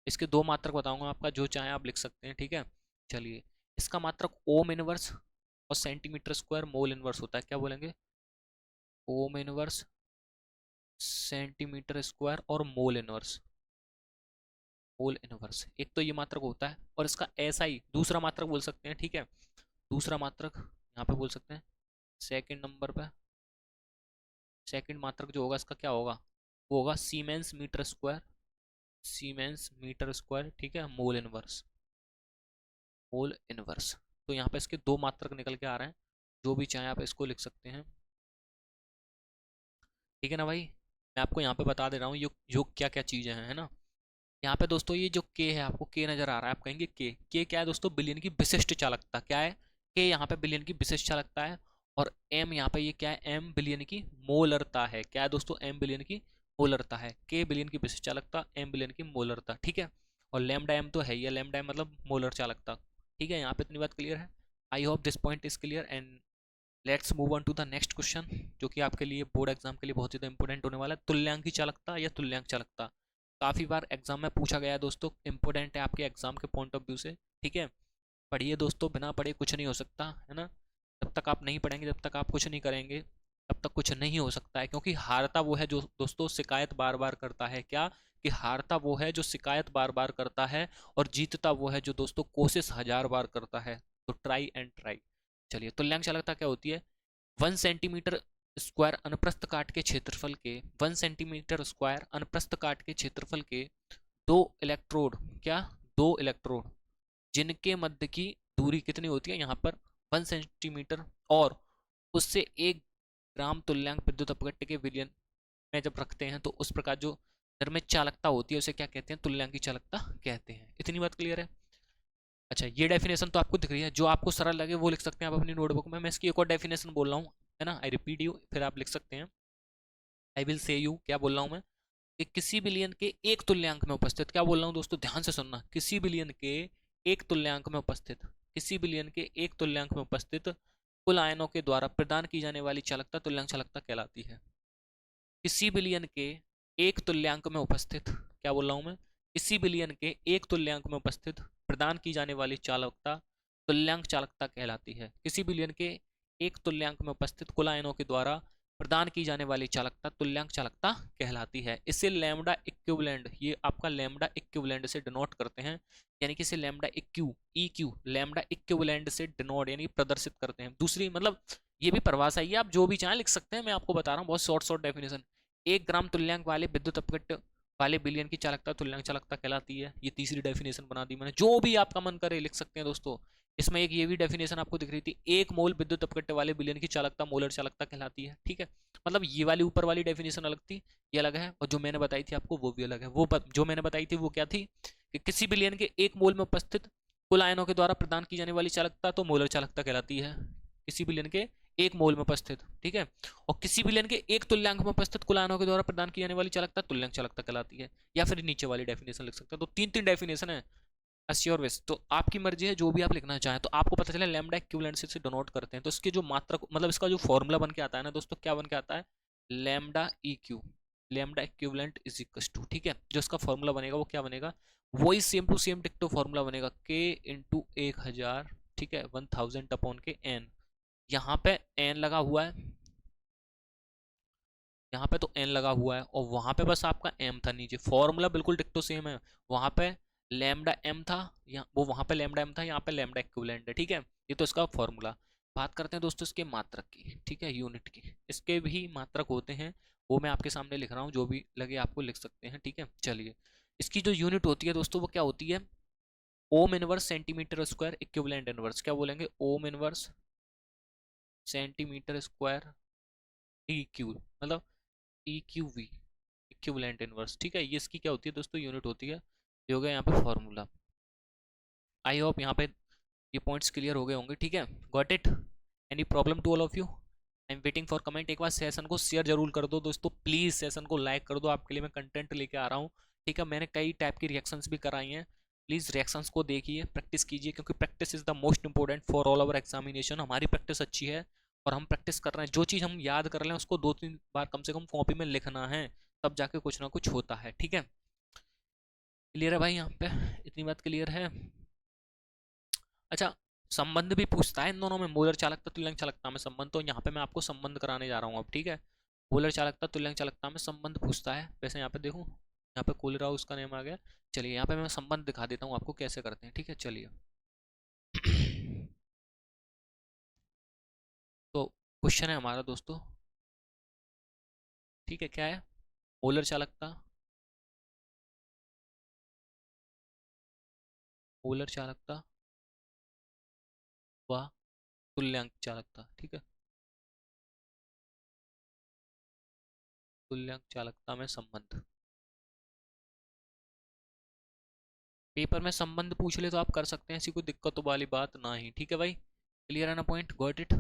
इसके दो मात्रक बताऊंगा आपका, जो चाहे आप लिख सकते हैं, ठीक है। चलिए, इसका मात्रक ओम इनवर्स और सेंटीमीटर स्क्वायर मोल इनवर्स होता है। क्या बोलेंगे, ओम इनवर्स, सेंटीमीटर स्क्वायर और मोल इनवर्स, मोल इनवर्स, एक तो ये मात्रक होता है, और इसका ऐसा ही दूसरा मात्रक बोल सकते हैं, ठीक है। दूसरा मात्रक यहाँ पे बोल सकते हैं, सेकंड नंबर पे, सेकंड मात्रक जो होगा इसका क्या होगा, वो होगा siemens metre square, siemens metre square, ठीक है, मोल इनवर्स, मोल इनवर्स। तो यहाँ पे इसके दो मात्रक निकल के आ रहे हैं, जो भी चाहे आप इसको लिख सकते हैं, ठीक है ना भाई। मैं आपको यहाँ पे बता दे रहा हूँ ये क्या क्या चीज़ें हैं, है ना। यहाँ पे दोस्तों ये जो के है, आपको के नजर आ रहा है, आप कहेंगे के क्या है दोस्तों, बिलियन की विशिष्ट चालकता, क्या है, के यहाँ पे बिलियन की विशिष्ट चालकता है। और एम यहाँ पे ये क्या है, एम बिलियन की मोलरता है, क्या है दोस्तों, एम बिलियन की मोलरता है, के बिलियन की विशिष्ट चालकता, एम बिलियन की मोलरता, ठीक है। और लैम्डा एम तो है ही, लैम्डा एम मतलब मोलर चालकता, ठीक है। यहाँ पे इतनी बात क्लियर है। I hope this point is clear, and let's move on to the next question, जो कि आपके लिए बोर्ड एग्जाम के लिए बहुत ज़्यादा इंपॉर्टेंट होने वाला है। तुल्यांकी चालकता या तुल्यांक चालकता, काफ़ी बार एग्जाम में पूछा गया है दोस्तों, इंपॉर्टेंट है आपके एग्जाम के पॉइंट ऑफ व्यू से। ठीक है, पढ़िए दोस्तों, बिना पढ़े कुछ नहीं हो सकता है ना। जब तक आप नहीं पढ़ेंगे, जब तक आप कुछ नहीं करेंगे, तब तक कुछ नहीं हो सकता है। क्योंकि हारता वो है जो दोस्तों शिकायत बार बार करता है। क्या? कि हारता वो है जो शिकायत बार बार करता है, और जीतता वो है जो दोस्तों कोशिश 1000 बार करता है। तो ट्राई एंड ट्राई। चलिए, तुल्यांक चालकता क्या होती है? 1 सेंटीमीटर स्क्वायर अनुप्रस्थ काट के क्षेत्रफल के 1 सेंटीमीटर स्क्वायर अनुप्रस्थ काट के क्षेत्रफल के दो इलेक्ट्रोड, क्या? दो इलेक्ट्रोड जिनके मध्य की दूरी कितनी होती है यहाँ पर? 1 सेंटीमीटर, और उससे 1 ग्राम तुल्यांक विद्युत अपघट्य के विलयन में जब रखते हैं, तो उस प्रकार जो निर्मित चालकता होती है उसे क्या कहते हैं? तुल्यांक की चालकता कहते हैं। इतनी बात क्लियर है? अच्छा, ये डेफिनेशन तो आपको दिख रही है, जो आपको सरल लगे वो लिख सकते हैं आप अपनी नोटबुक में। मैं इसकी एक और डेफिनेशन बोल रहा हूँ, है ना, आई रिपीट यू, फिर आप लिख सकते हैं। आई विल से यू, क्या बोल रहा हूँ मैं? कि किसी बिलियन के एक तुल्यांक में उपस्थित, क्या बोल रहा हूँ दोस्तों, ध्यान से सुनना, किसी बिलियन के एक तुल्यांक में उपस्थित, किसी बिलियन के एक तुल्यांक में उपस्थित कुल आयनों के द्वारा प्रदान की जाने वाली चालकता तुल्यांक चालकता कहलाती है। किसी बिलियन के एक तुल्यांक में उपस्थित, क्या बोल रहा हूँ मैं? किसी बिलियन के एक तुल्यांक में उपस्थित प्रदान की जाने वाली चालकता तुल्यांक चालकता कहलाती है। किसी बिलियन के एक तुल्यांक में उपस्थित कुल आयनों के द्वारा प्रदान की जाने वाली चालकता तुल्यांक चालकता कहलाती है। इसे लैम्डा इक्विवेलेंट, ये आपका लैम्डा इक्विवेलेंट से डिनोट करते हैं, यानी कि इसे लैम्डा इक्यू लैम्डा इक्विवेलेंट से डिनोट यानी प्रदर्शित करते हैं। दूसरी मतलब ये भी परिभाषा है, आप जो भी चाहें लिख सकते हैं, मैं आपको बता रहा हूँ बहुत शॉर्ट डेफिनेशन। 1 ग्राम तुल्यांक वाले विद्युत अपघट्य वाले बिलियन की चालकता तुल्यांक चालकता कहलाती है। ये तीसरी डेफिनेशन बना दी मैंने, जो भी आपका मन करे लिख सकते हैं दोस्तों। इसमें एक ये भी डेफिनेशन आपको दिख रही थी, 1 मोल विद्युत अपघट्य वाले बिलियन की चालकता मोलर चालकता कहलाती है। ठीक है, मतलब ये वाली ऊपर वाली डेफिनेशन अलग थी, ये अलग है, और जो मैंने बताई थी आपको वो भी अलग है। जो मैंने बताई थी वो क्या थी? कि किसी बिलियन के 1 मोल में उपस्थित कुल आयनों के द्वारा प्रदान की जाने वाली चालकता तो मोलर चालकता कहलाती है, किसी बिलियन के 1 मोल में उपस्थित। ठीक है, और किसी विलयन के एक तुल्यांक में उपस्थित कुल आयनों के द्वारा प्रदान की जाने वाली चालकता तुल्यांक चालकता कहलाती है। या फिर नीचे वाली डेफिनेशन लिख सकते हैं। तो तीन तीन डेफिनेशन है, अस्योर वेस्ट, तो आपकी मर्जी है जो भी आप लिखना चाहें। तो आपको पता चला लैम्डा इक्विवेलेंट से डिनोट करते हैं, तो इसके जो मात्रक मतलब इसका जो फॉर्मूला बन के आता है ना दोस्तों, क्या बन के आता है? Lambda e q, lambda equivalent is equal to, ठीक है, जो इसका फॉर्मूला बनेगा वो क्या बनेगा? वही सेम टू सेम डिक्टो फॉर्मूला बनेगा, के इंटू 1000, ठीक है, 1000 अपॉन के एन। यहाँ पे एन लगा हुआ है, यहाँ पे तो एन लगा हुआ है, और वहां पे बस आपका एम था नीचे। फॉर्मूला बिल्कुल डिक्टो सेम है, वहां पे लैम्डा एम था, यहाँ वो वहां पे लैम्डा एम था, यहाँ पे लैम्डा इक्विवेलेंट है। ठीक है, ये तो इसका फॉर्मूला। बात करते हैं दोस्तों इसके मात्रक की, ठीक है, यूनिट की। इसके भी मात्रक होते हैं, वो मैं आपके सामने लिख रहा हूँ, जो भी लगे आपको लिख सकते हैं। ठीक है, चलिए, इसकी जो यूनिट होती है दोस्तों वो क्या होती है? Ohm inverse centimetre square equivalent inverse, क्या बोलेंगे? Ohm inverse centimetre square E Q, मतलब E Q V, equivalent inverse. ठीक है, ये इसकी क्या होती है दोस्तों? यूनिट होती है। ये हो गया यहाँ पे फॉर्मूला। आई होप यहाँ पे ये पॉइंट्स क्लियर हो गए होंगे। ठीक है, got it? Any problem to all of you? I am waiting for comment. एक बार सेशन को शेयर जरूर कर दो दोस्तों, प्लीज़ सेशन को लाइक कर दो, आपके लिए मैं कंटेंट लेके आ रहा हूँ। ठीक है, मैंने कई टाइप की रिएक्शंस भी कराई हैं, प्लीज़ रिएक्शंस को देखिए, प्रैक्टिस कीजिए, क्योंकि practice is the most important for all our examination. हमारी प्रैक्टिस अच्छी है और हम प्रैक्टिस कर रहे हैं, जो चीज़ हम याद कर रहे हैं उसको 2-3 बार कम से कम कॉपी में लिखना है, तब जाके कुछ ना कुछ होता है। ठीक है, क्लियर है भाई? यहाँ पे इतनी बात क्लियर है? अच्छा, संबंध भी पूछता है इन दोनों में, मोलर चालकता तुल्यांक चालकता में संबंध। तो यहाँ पे मैं आपको संबंध कराने जा रहा हूँ अब। ठीक है, मोलर चालकता तुल्यांक चालकता में संबंध पूछता है। वैसे यहाँ पे देखो, यहाँ पे कोलेरा उसका नेम आ गया। चलिए, यहाँ पे मैं संबंध दिखा देता हूँ आपको कैसे करते हैं। ठीक है, चलिए। तो क्वेश्चन है हमारा दोस्तों, ठीक है, क्या है? मोलर चालकता, मोलर चालकता व तुल्यांक चालकता। ठीक है, तुल्यांक चालकता में संबंध। पेपर में संबंध पूछ ले तो आप कर सकते हैं, ऐसी कोई दिक्कत वाली बात ना ही। ठीक है भाई, क्लियर है ना पॉइंट? Got it?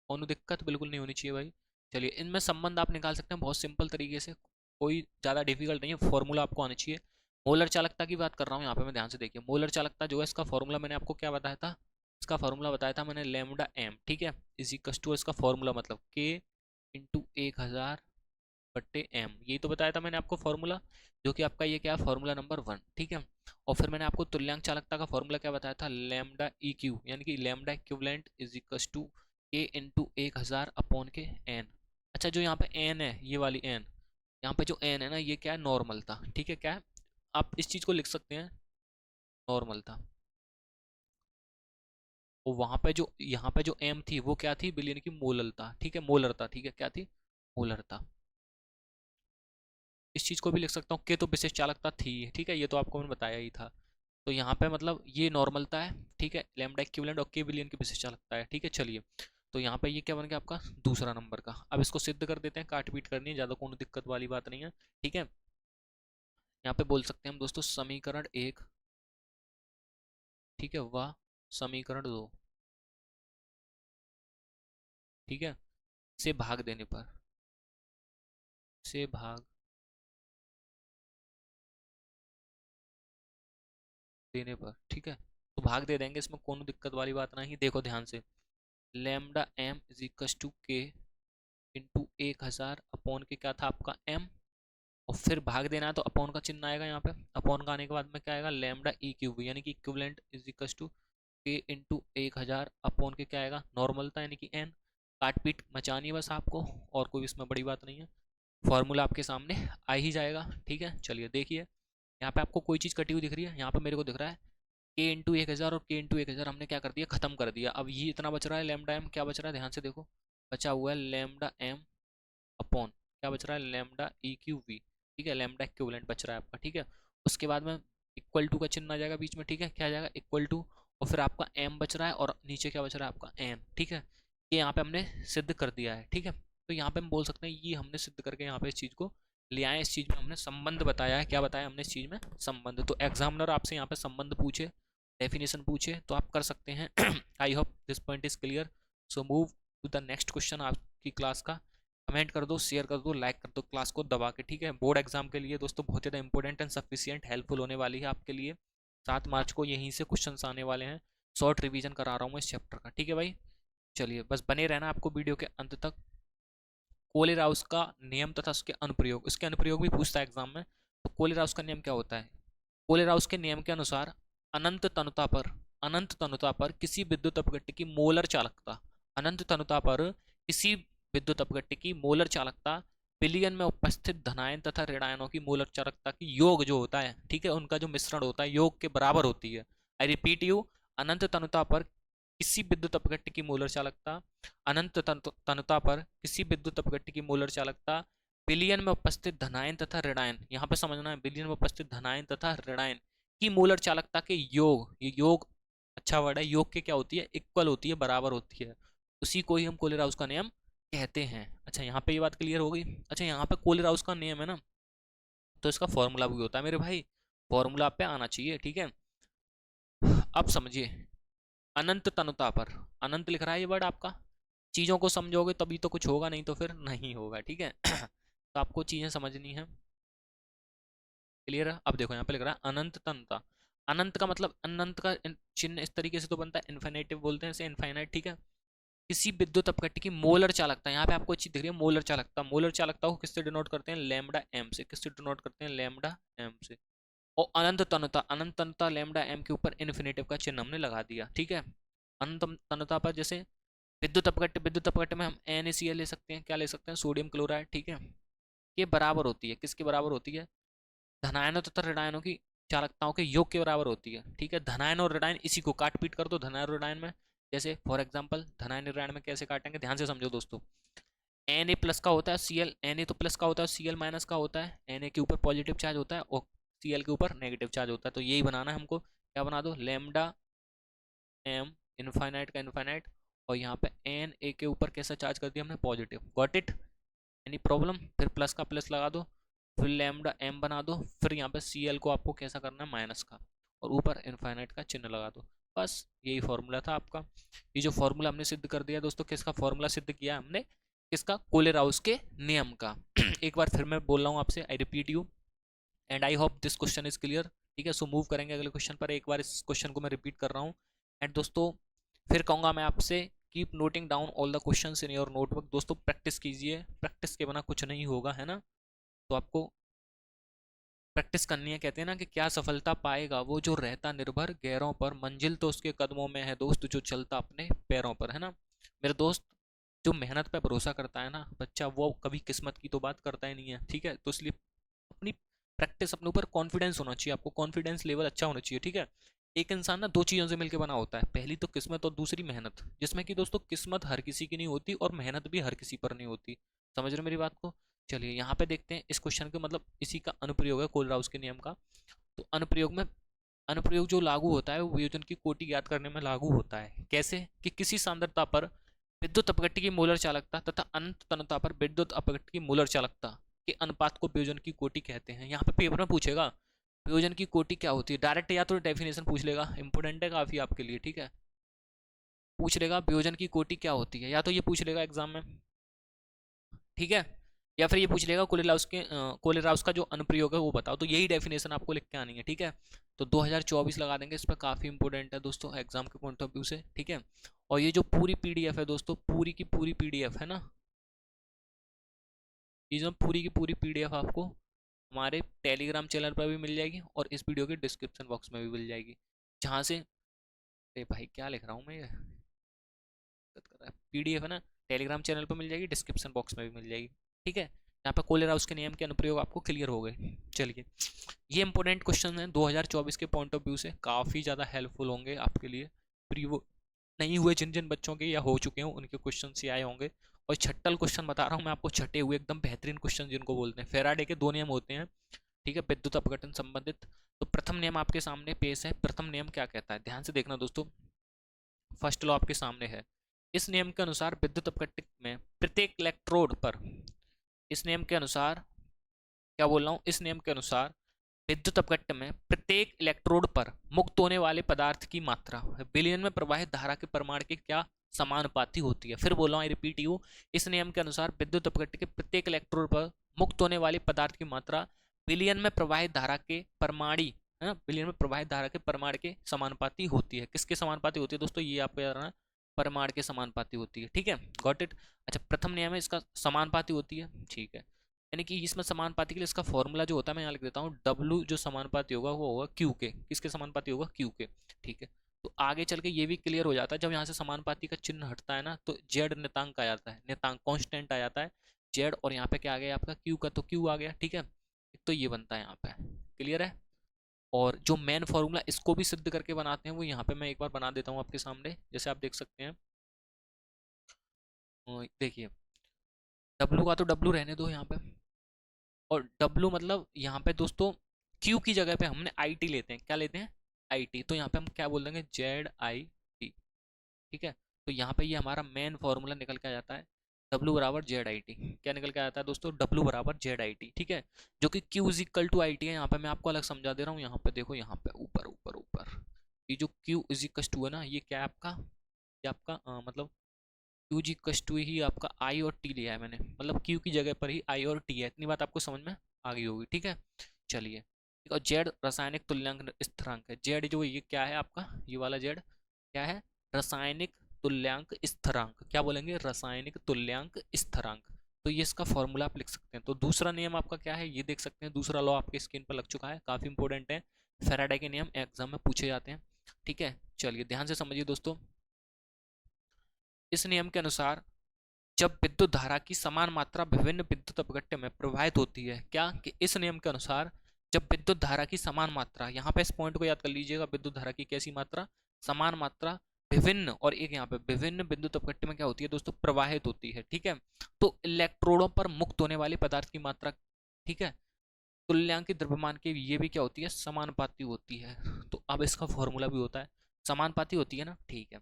और दिक्कत बिल्कुल नहीं होनी चाहिए भाई। चलिए, इनमें संबंध आप निकाल सकते हैं बहुत सिंपल तरीके से, कोई ज़्यादा डिफिकल्ट नहीं है, फॉर्मूला आपको आना चाहिए। मोलर चालकता की बात कर रहा हूँ यहाँ पे मैं, ध्यान से देखिए। मोलर चालकता जो है, इसका फॉर्मूला मैंने आपको क्या बताया था? इसका फॉर्मूला बताया था मैंने, लैम्डा एम। ठीक है, इज इक्वल टू इसका फॉर्मूला मतलब के इंटू 1000 बट्टे एम, यही तो बताया था मैंने आपको फॉर्मूला, जो कि आपका ये क्या है, फॉर्मूला नंबर 1, ठीक है। और फिर मैंने आपको तुल्यांक चालकता का फॉर्मूला क्या बताया था, लैम्डा ई क्यू, यानी कि lambda equivalent is equal to k into 1000 upon k n. अच्छा, जो यहाँ पे एन है, ये वाली एन, यहाँ पे जो एन है ना, ये क्या है, नॉर्मल था, ठीक है। क्या है, आप इस चीज को लिख सकते हैं, नॉर्मल था। और वहां पे जो, यहाँ पे जो एम थी वो क्या थी, बिलियन की मोलर था, ठीक है, मोलर था, ठीक है, क्या थी, मोलर था। इस चीज को भी लिख सकता हूँ, के तो विशेष चालकता थी, ठीक है, ये तो आपको मैंने बताया ही था। तो यहाँ पे मतलब ये नॉर्मलता है, ठीक है, लैम्डा इक्विवेलेंट और के बिलियन की विशेष चालकता है, ठीक है। चलिए, तो यहाँ पे ये क्या बन गया आपका दूसरा नंबर का। अब इसको सिद्ध कर देते हैं, काट पीट करनी है, ज्यादा कोई दिक्कत वाली बात नहीं है, ठीक है। यहाँ पे बोल सकते हैं हम दोस्तों, समीकरण 1, ठीक है, वह समीकरण 2, ठीक है, से भाग देने पर, से भाग देने पर, ठीक है, तो भाग दे देंगे, इसमें कोनो दिक्कत वाली बात नहीं। देखो ध्यान से, lambda m is equal to k into 1000 upon के, क्या था आपका एम, और फिर भाग देना है तो अपॉन का चिन्ह आएगा यहाँ पे, अपॉन का आने के बाद में क्या आएगा, लेमडा ई क्यूब, यानी कि equivalent is equal to k into 1000 upon के, क्या आएगा, नॉर्मल था, यानी कि एन। काट पीट मचानी है बस आपको, और कोई इसमें बड़ी बात नहीं है, फॉर्मूला आपके सामने आ ही जाएगा, ठीक है। चलिए देखिए, यहाँ पे आपको कोई चीज़ कटी हुई दिख रही है, यहाँ पे मेरे को दिख रहा है के इंटू 1000 और के इंटू 1000 हमने क्या कर दिया, खत्म कर दिया। अब ये इतना बच रहा है लेमडा एम, क्या बच रहा है, ध्यान से देखो, बचा हुआ है लेमडा एम अपॉन, क्या बच रहा है, लेमडा ई क्यू वी, ठीक है, लेमडा इक्विवेलेंट बच रहा है आपका, ठीक है। उसके बाद में इक्वल टू का चिन्ह आ जाएगा बीच में, ठीक है, क्या आ जाएगा, इक्वल टू, और फिर आपका एम बच रहा है, और नीचे क्या बच रहा है आपका एन, ठीक है। ये यहाँ पे हमने सिद्ध कर दिया है, ठीक है। तो यहाँ पे हम बोल सकते हैं ये हमने सिद्ध करके यहाँ पे इस चीज़ को ले आए, इस चीज़ में हमने संबंध बताया है, क्या बताया हमने इस चीज़ में, संबंध। तो एग्जामिनर आपसे यहाँ पे संबंध पूछे, डेफिनेशन पूछे, तो आप कर सकते हैं। I hope this point is clear. So move to the next question आपकी क्लास का। कमेंट कर दो, शेयर कर दो, लाइक कर दो क्लास को दबा के, ठीक है। बोर्ड एग्जाम के लिए दोस्तों बहुत ज़्यादा इंपॉर्टेंट एंड सफिशियंट हेल्पफुल होने वाली है आपके लिए। 7 मार्च को यहीं से क्वेश्चन आने वाले हैं, शॉर्ट रिवीजन करा रहा हूँ इस चैप्टर का, ठीक है भाई। चलिए बस बने रहना आपको वीडियो के अंत तक। कोलेराउस का नियम तथा उसके अनुप्रयोग, इसके अनुप्रयोग भी पूछता है एग्जाम में। तो कोलेराउस का नियम क्या होता है, कोलेराउस के नियम के अनुसार अनंत तनुता पर, अनंत तनुता पर किसी विद्युत अपघट्य की मोलर चालकता, अनंत तनुता पर किसी विद्युत अपघट्य की मोलर चालकता विलयन में उपस्थित धनायन तथा ऋणायनों की मोलर चालकता की योग जो होता है, ठीक है, उनका जो मिश्रण होता है योग के बराबर होती है। आई रिपीट यू, अनंत तनुता पर किसी विद्युत अपघट्य की मोलर चालकता, अनंत तनुता पर किसी विद्युत अपघट्य की मोलर चालकता विलयन में उपस्थित धनायन तथा ऋणायन, यहाँ पे समझना है, विलयन में उपस्थित धनायन तथा ऋणायन की मोलर चालकता के योग, ये योग अच्छा वर्ड है, योग के क्या होती है, इक्वल होती है, बराबर होती है, उसी को ही हम कोलेराउस का नियम कहते हैं। अच्छा, यहाँ पे ये बात क्लियर हो गई। अच्छा, यहाँ पे कोलेराउस का नियम है ना, तो इसका फॉर्मूला भी होता है मेरे भाई, फॉर्मूला पे आना चाहिए, ठीक है। अब समझिए, अनंत तनुता पर, अनंत लिख रहा है ये वर्ड आपका, चीजों को समझोगे तभी तो कुछ होगा, नहीं तो फिर नहीं होगा, ठीक है। तो आपको चीजें समझनी है, क्लियर है। अब देखो यहाँ पे लिख रहा है अनंत तनुता, अनंत का मतलब, अनंत का चिन्ह इस तरीके से तो बनता है, इन्फिनेटिव बोलते हैं इसे, इनफाइनाइट, ठीक है। किसी विद्युत अपघट्य की मोलर चालकता, यहाँ पे आपको अच्छी दिख रही है मोलर चालकता, मोलर चालकता को किससे डिनोट करते हैं, लेमडा एम से, किससे डिनोट करते हैं, लेमडा एम से। और अनंत तनुता, अनंत तनुता लेमडा एम के ऊपर इन्फिनेटिव का चिन्ह हमने लगा दिया, ठीक है। अनंत तनुता पर जैसे विद्युत अपघट्य, विद्युत अपघट्य में हम NaCl ले सकते हैं, क्या ले सकते हैं, सोडियम क्लोराइड, ठीक है। ये बराबर होती है, किसके बराबर होती है, धनायनों तथा ऋणायनों की चालकताओं के योग के बराबर होती है, ठीक है। धनायन और ऋणायन इसी को काट पीट कर दो, धनायन और ऋणायन में, जैसे फॉर एग्जांपल धनायन ऋणायन में कैसे काटेंगे, ध्यान से समझो दोस्तों। Na प्लस का होता है Cl, Na तो प्लस का होता है, Cl माइनस का होता है, Na के ऊपर पॉजिटिव चार्ज होता है और Cl के ऊपर नेगेटिव चार्ज होता है। तो यही बनाना है हमको, क्या बना दो, लेमडा एम, इनफाइनाइट का इनफाइनाइट, और यहाँ पे Na के ऊपर कैसा चार्ज कर दिया हमने, positive, got it, any problem, फिर प्लस का प्लस लगा दो, फिर लेमडा एम बना दो, फिर यहाँ पे Cl को आपको कैसा करना है, माइनस का, और ऊपर इनफाइनाइट का चिन्ह लगा दो, बस यही फॉर्मूला था आपका। ये जो फॉर्मूला हमने सिद्ध कर दिया दोस्तों, किसका फॉर्मूला सिद्ध किया हमने, किसका, कोलेराउस के नियम का। एक बार फिर मैं बोल रहा हूँ आपसे, I repeat you and I hope this question is clear, ठीक है। सो मूव करेंगे अगले क्वेश्चन पर, एक बार इस क्वेश्चन को मैं रिपीट कर रहा हूँ। एंड दोस्तों फिर कहूँगा मैं आपसे keep noting down all the questions in your notebook. दोस्तों प्रैक्टिस कीजिए, प्रैक्टिस के बिना कुछ नहीं होगा, है ना। तो आपको प्रैक्टिस करनी है। कहते हैं ना कि क्या सफलता पाएगा वो जो रहता निर्भर गैरों पर, मंजिल तो उसके कदमों में है दोस्त जो चलता अपने पैरों पर, है ना मेरे दोस्त। जो मेहनत पे भरोसा करता है ना बच्चा, वो कभी किस्मत की तो बात करता ही नहीं है, ठीक है। तो इसलिए अपनी प्रैक्टिस, अपने ऊपर कॉन्फिडेंस होना चाहिए, आपको कॉन्फिडेंस लेवल अच्छा होना चाहिए, ठीक है। एक इंसान ना दो चीज़ों से मिलकर बना होता है, पहली तो किस्मत और दूसरी मेहनत, जिसमें कि दोस्तों किस्मत हर किसी की नहीं होती और मेहनत भी हर किसी पर नहीं होती। समझ रहे हो मेरी बात को। चलिए यहाँ पे देखते हैं इस क्वेश्चन के, मतलब इसी का अनुप्रयोग है कोलराउस के नियम का। तो अनुप्रयोग में, अनुप्रयोग जो लागू होता है वो वियोजन की कोटि ज्ञात करने में लागू होता है। कैसे कि किसी सांद्रता पर विद्युत अपघट्य की मोलर चालकता तथा अनंत तन्यता पर विद्युत अपघट्य की मोलर चालकता के अनुपात को वियोजन की कोटि कहते हैं। यहाँ पे पेपर में पूछेगा वियोजन की कोटि क्या होती है, डायरेक्ट या तो डेफिनेशन पूछ लेगा, इंपोर्टेंट है काफी आपके लिए, ठीक है। पूछ लेगा वियोजन की कोटि क्या होती है, या तो ये पूछ लेगा एग्जाम में, ठीक है, या फिर ये पूछ लेगा कोलेराउस का जो अनुप्रयोग है वो बताओ। तो यही डेफिनेशन आपको लिख के आनी है, ठीक है। तो 2024 लगा देंगे इस पर, काफ़ी इंपॉर्टेंट है दोस्तों एग्जाम के पॉइंट ऑफ व्यू से, ठीक है। और ये जो पूरी पीडीएफ है दोस्तों, पूरी की पूरी पीडीएफ है ना, ये जो पूरी की पूरी पीडीएफ आपको हमारे टेलीग्राम चैनल पर भी मिल जाएगी और इस वीडियो के डिस्क्रिप्शन बॉक्स में भी मिल जाएगी, जहाँ से, अरे भाई क्या लिख रहा हूँ मैं, ये पीडीएफ है ना, टेलीग्राम चैनल पर मिल जाएगी, डिस्क्रिप्शन बॉक्स में भी मिल जाएगी, ठीक है। यहाँ पर कोलेराउस के नियम के अनुप्रयोग आपको क्लियर हो गए। चलिए ये इंपॉर्टेंट क्वेश्चन है 2024 के पॉइंट ऑफ व्यू से, काफ़ी ज़्यादा हेल्पफुल होंगे आपके लिए। प्रीवो नहीं हुए जिन जिन बच्चों के या हो चुके हों उनके क्वेश्चन ही आए होंगे। और छट्टल क्वेश्चन बता रहा हूँ मैं आपको, छटे हुए एकदम बेहतरीन क्वेश्चन जिनको बोलते हैं। फेराडे के दो नियम होते हैं, ठीक है, विद्युत अपघटन संबंधित। तो प्रथम नियम आपके सामने पेश है। प्रथम नियम क्या कहता है, ध्यान से देखना दोस्तों। फर्स्ट लॉ आपके सामने है। इस नियम के अनुसार विद्युत अपघट्य में प्रत्येक इलेक्ट्रोड पर, इस नियम के अनुसार, क्या बोल रहा हूँ, इस नियम के अनुसार विद्युत अपघट्य में प्रत्येक इलेक्ट्रोड पर मुक्त होने वाले पदार्थ की मात्रा विलयन में प्रवाहित धारा के परिमाण के क्या समानुपाती होती है। फिर बोल रहा हूँ, रिपीट यू, इस नियम के अनुसार विद्युत अपघट्य के प्रत्येक इलेक्ट्रोड पर मुक्त होने वाले पदार्थ की मात्रा विलयन में प्रवाहित धारा के परमाणी, है ना, विलयन में प्रवाहित धारा के परिमाण के समानुपाती होती है। किसके समानुपाती होती है दोस्तों, ये आपको याद रखना, परिमाण के समानुपाती होती है, ठीक है, गॉट इट। अच्छा प्रथम नियम है इसका, समानुपाती होती है, ठीक है। यानी कि इसमें समानुपाती के लिए इसका फॉर्मूला जो होता है मैं यहाँ लिख देता हूँ, डब्लू जो समानुपाती होगा वो होगा क्यू के, किसके समानुपाती होगा, क्यू के, ठीक है। तो आगे चल के ये भी क्लियर हो जाता है, जब यहाँ से समानुपाती का चिन्ह हटता है ना तो जेड नियतांक आ जाता है, नियतांक कांस्टेंट आ जाता है जेड, और यहाँ पे क्या आ गया आपका क्यू का, तो क्यू आ गया, ठीक है। तो ये बनता है यहाँ पे, क्लियर है। और जो मेन फॉर्मूला इसको भी सिद्ध करके बनाते हैं वो यहाँ पे मैं एक बार बना देता हूँ आपके सामने, जैसे आप देख सकते हैं। देखिए डब्लू का तो डब्लू रहने दो यहाँ पे, और डब्लू मतलब यहाँ पे दोस्तों क्यू की जगह पे हमने आई टी लेते हैं, क्या लेते हैं, आई टी। तो यहाँ पे हम क्या बोल देंगे, जेड आई टी, ठीक है। तो यहाँ पे ये हमारा मेन फॉर्मूला निकल के आ जाता है, डब्लू बराबर जेड आई टी। क्या निकल के आता है दोस्तों, डब्लू बराबर जेड आई टी, ठीक है। जो कि q is equal to I t है। यहाँ पे मैं आपको अलग समझा दे रहा हूँ, यहाँ पे देखो, यहाँ पे ऊपर ऊपर ऊपर ये जो क्यू इज इक्वल टू है ना, ये क्या है आपका, ये आपका मतलब क्यू जी कस टू ही आपका आई और टी लिया है मैंने, मतलब क्यू की जगह पर ही आई और टी है। इतनी बात आपको समझ में आ गई होगी, ठीक है। चलिए, और जेड रासायनिक तुल्यांक स्थिरांक है। जेड जो ये क्या है आपका, ये वाला जेड क्या है, रासायनिक तुल्यांक स्थिरांक, क्या बोलेंगे, रासायनिक तुल्यांक स्थिरांक। तो ये इसका फॉर्मूला आप लिख सकते हैं। तो दूसरा नियम आपका क्या है, ये देख सकते हैं, दूसरा लॉ आपके स्क्रीन पर लग चुका है, काफी इंपॉर्टेंट है, फैराडे के नियम एग्जाम में पूछे जाते हैं, ठीक है। चलिए ध्यान से समझिए दोस्तों, इस नियम के अनुसार जब विद्युत धारा की समान मात्रा विभिन्न विद्युत अपघट्य में प्रवाहित होती है, क्या कि इस नियम के अनुसार जब विद्युत धारा की समान मात्रा, यहाँ पे इस पॉइंट को याद कर लीजिएगा, विद्युत धारा की कैसी मात्रा, समान मात्रा विभिन्न, और एक यहाँ पे विभिन्न विद्युत अपघट्य में क्या होती है दोस्तों, प्रवाहित होती है, ठीक है। तो इलेक्ट्रोडों पर मुक्त होने वाले पदार्थ की मात्रा, ठीक है, तुल्यांकित द्रव्यमान की ये भी क्या होती है, समानुपाती होती है। तो अब इसका फॉर्मूला भी होता है, समानुपाती होती है ना, ठीक है,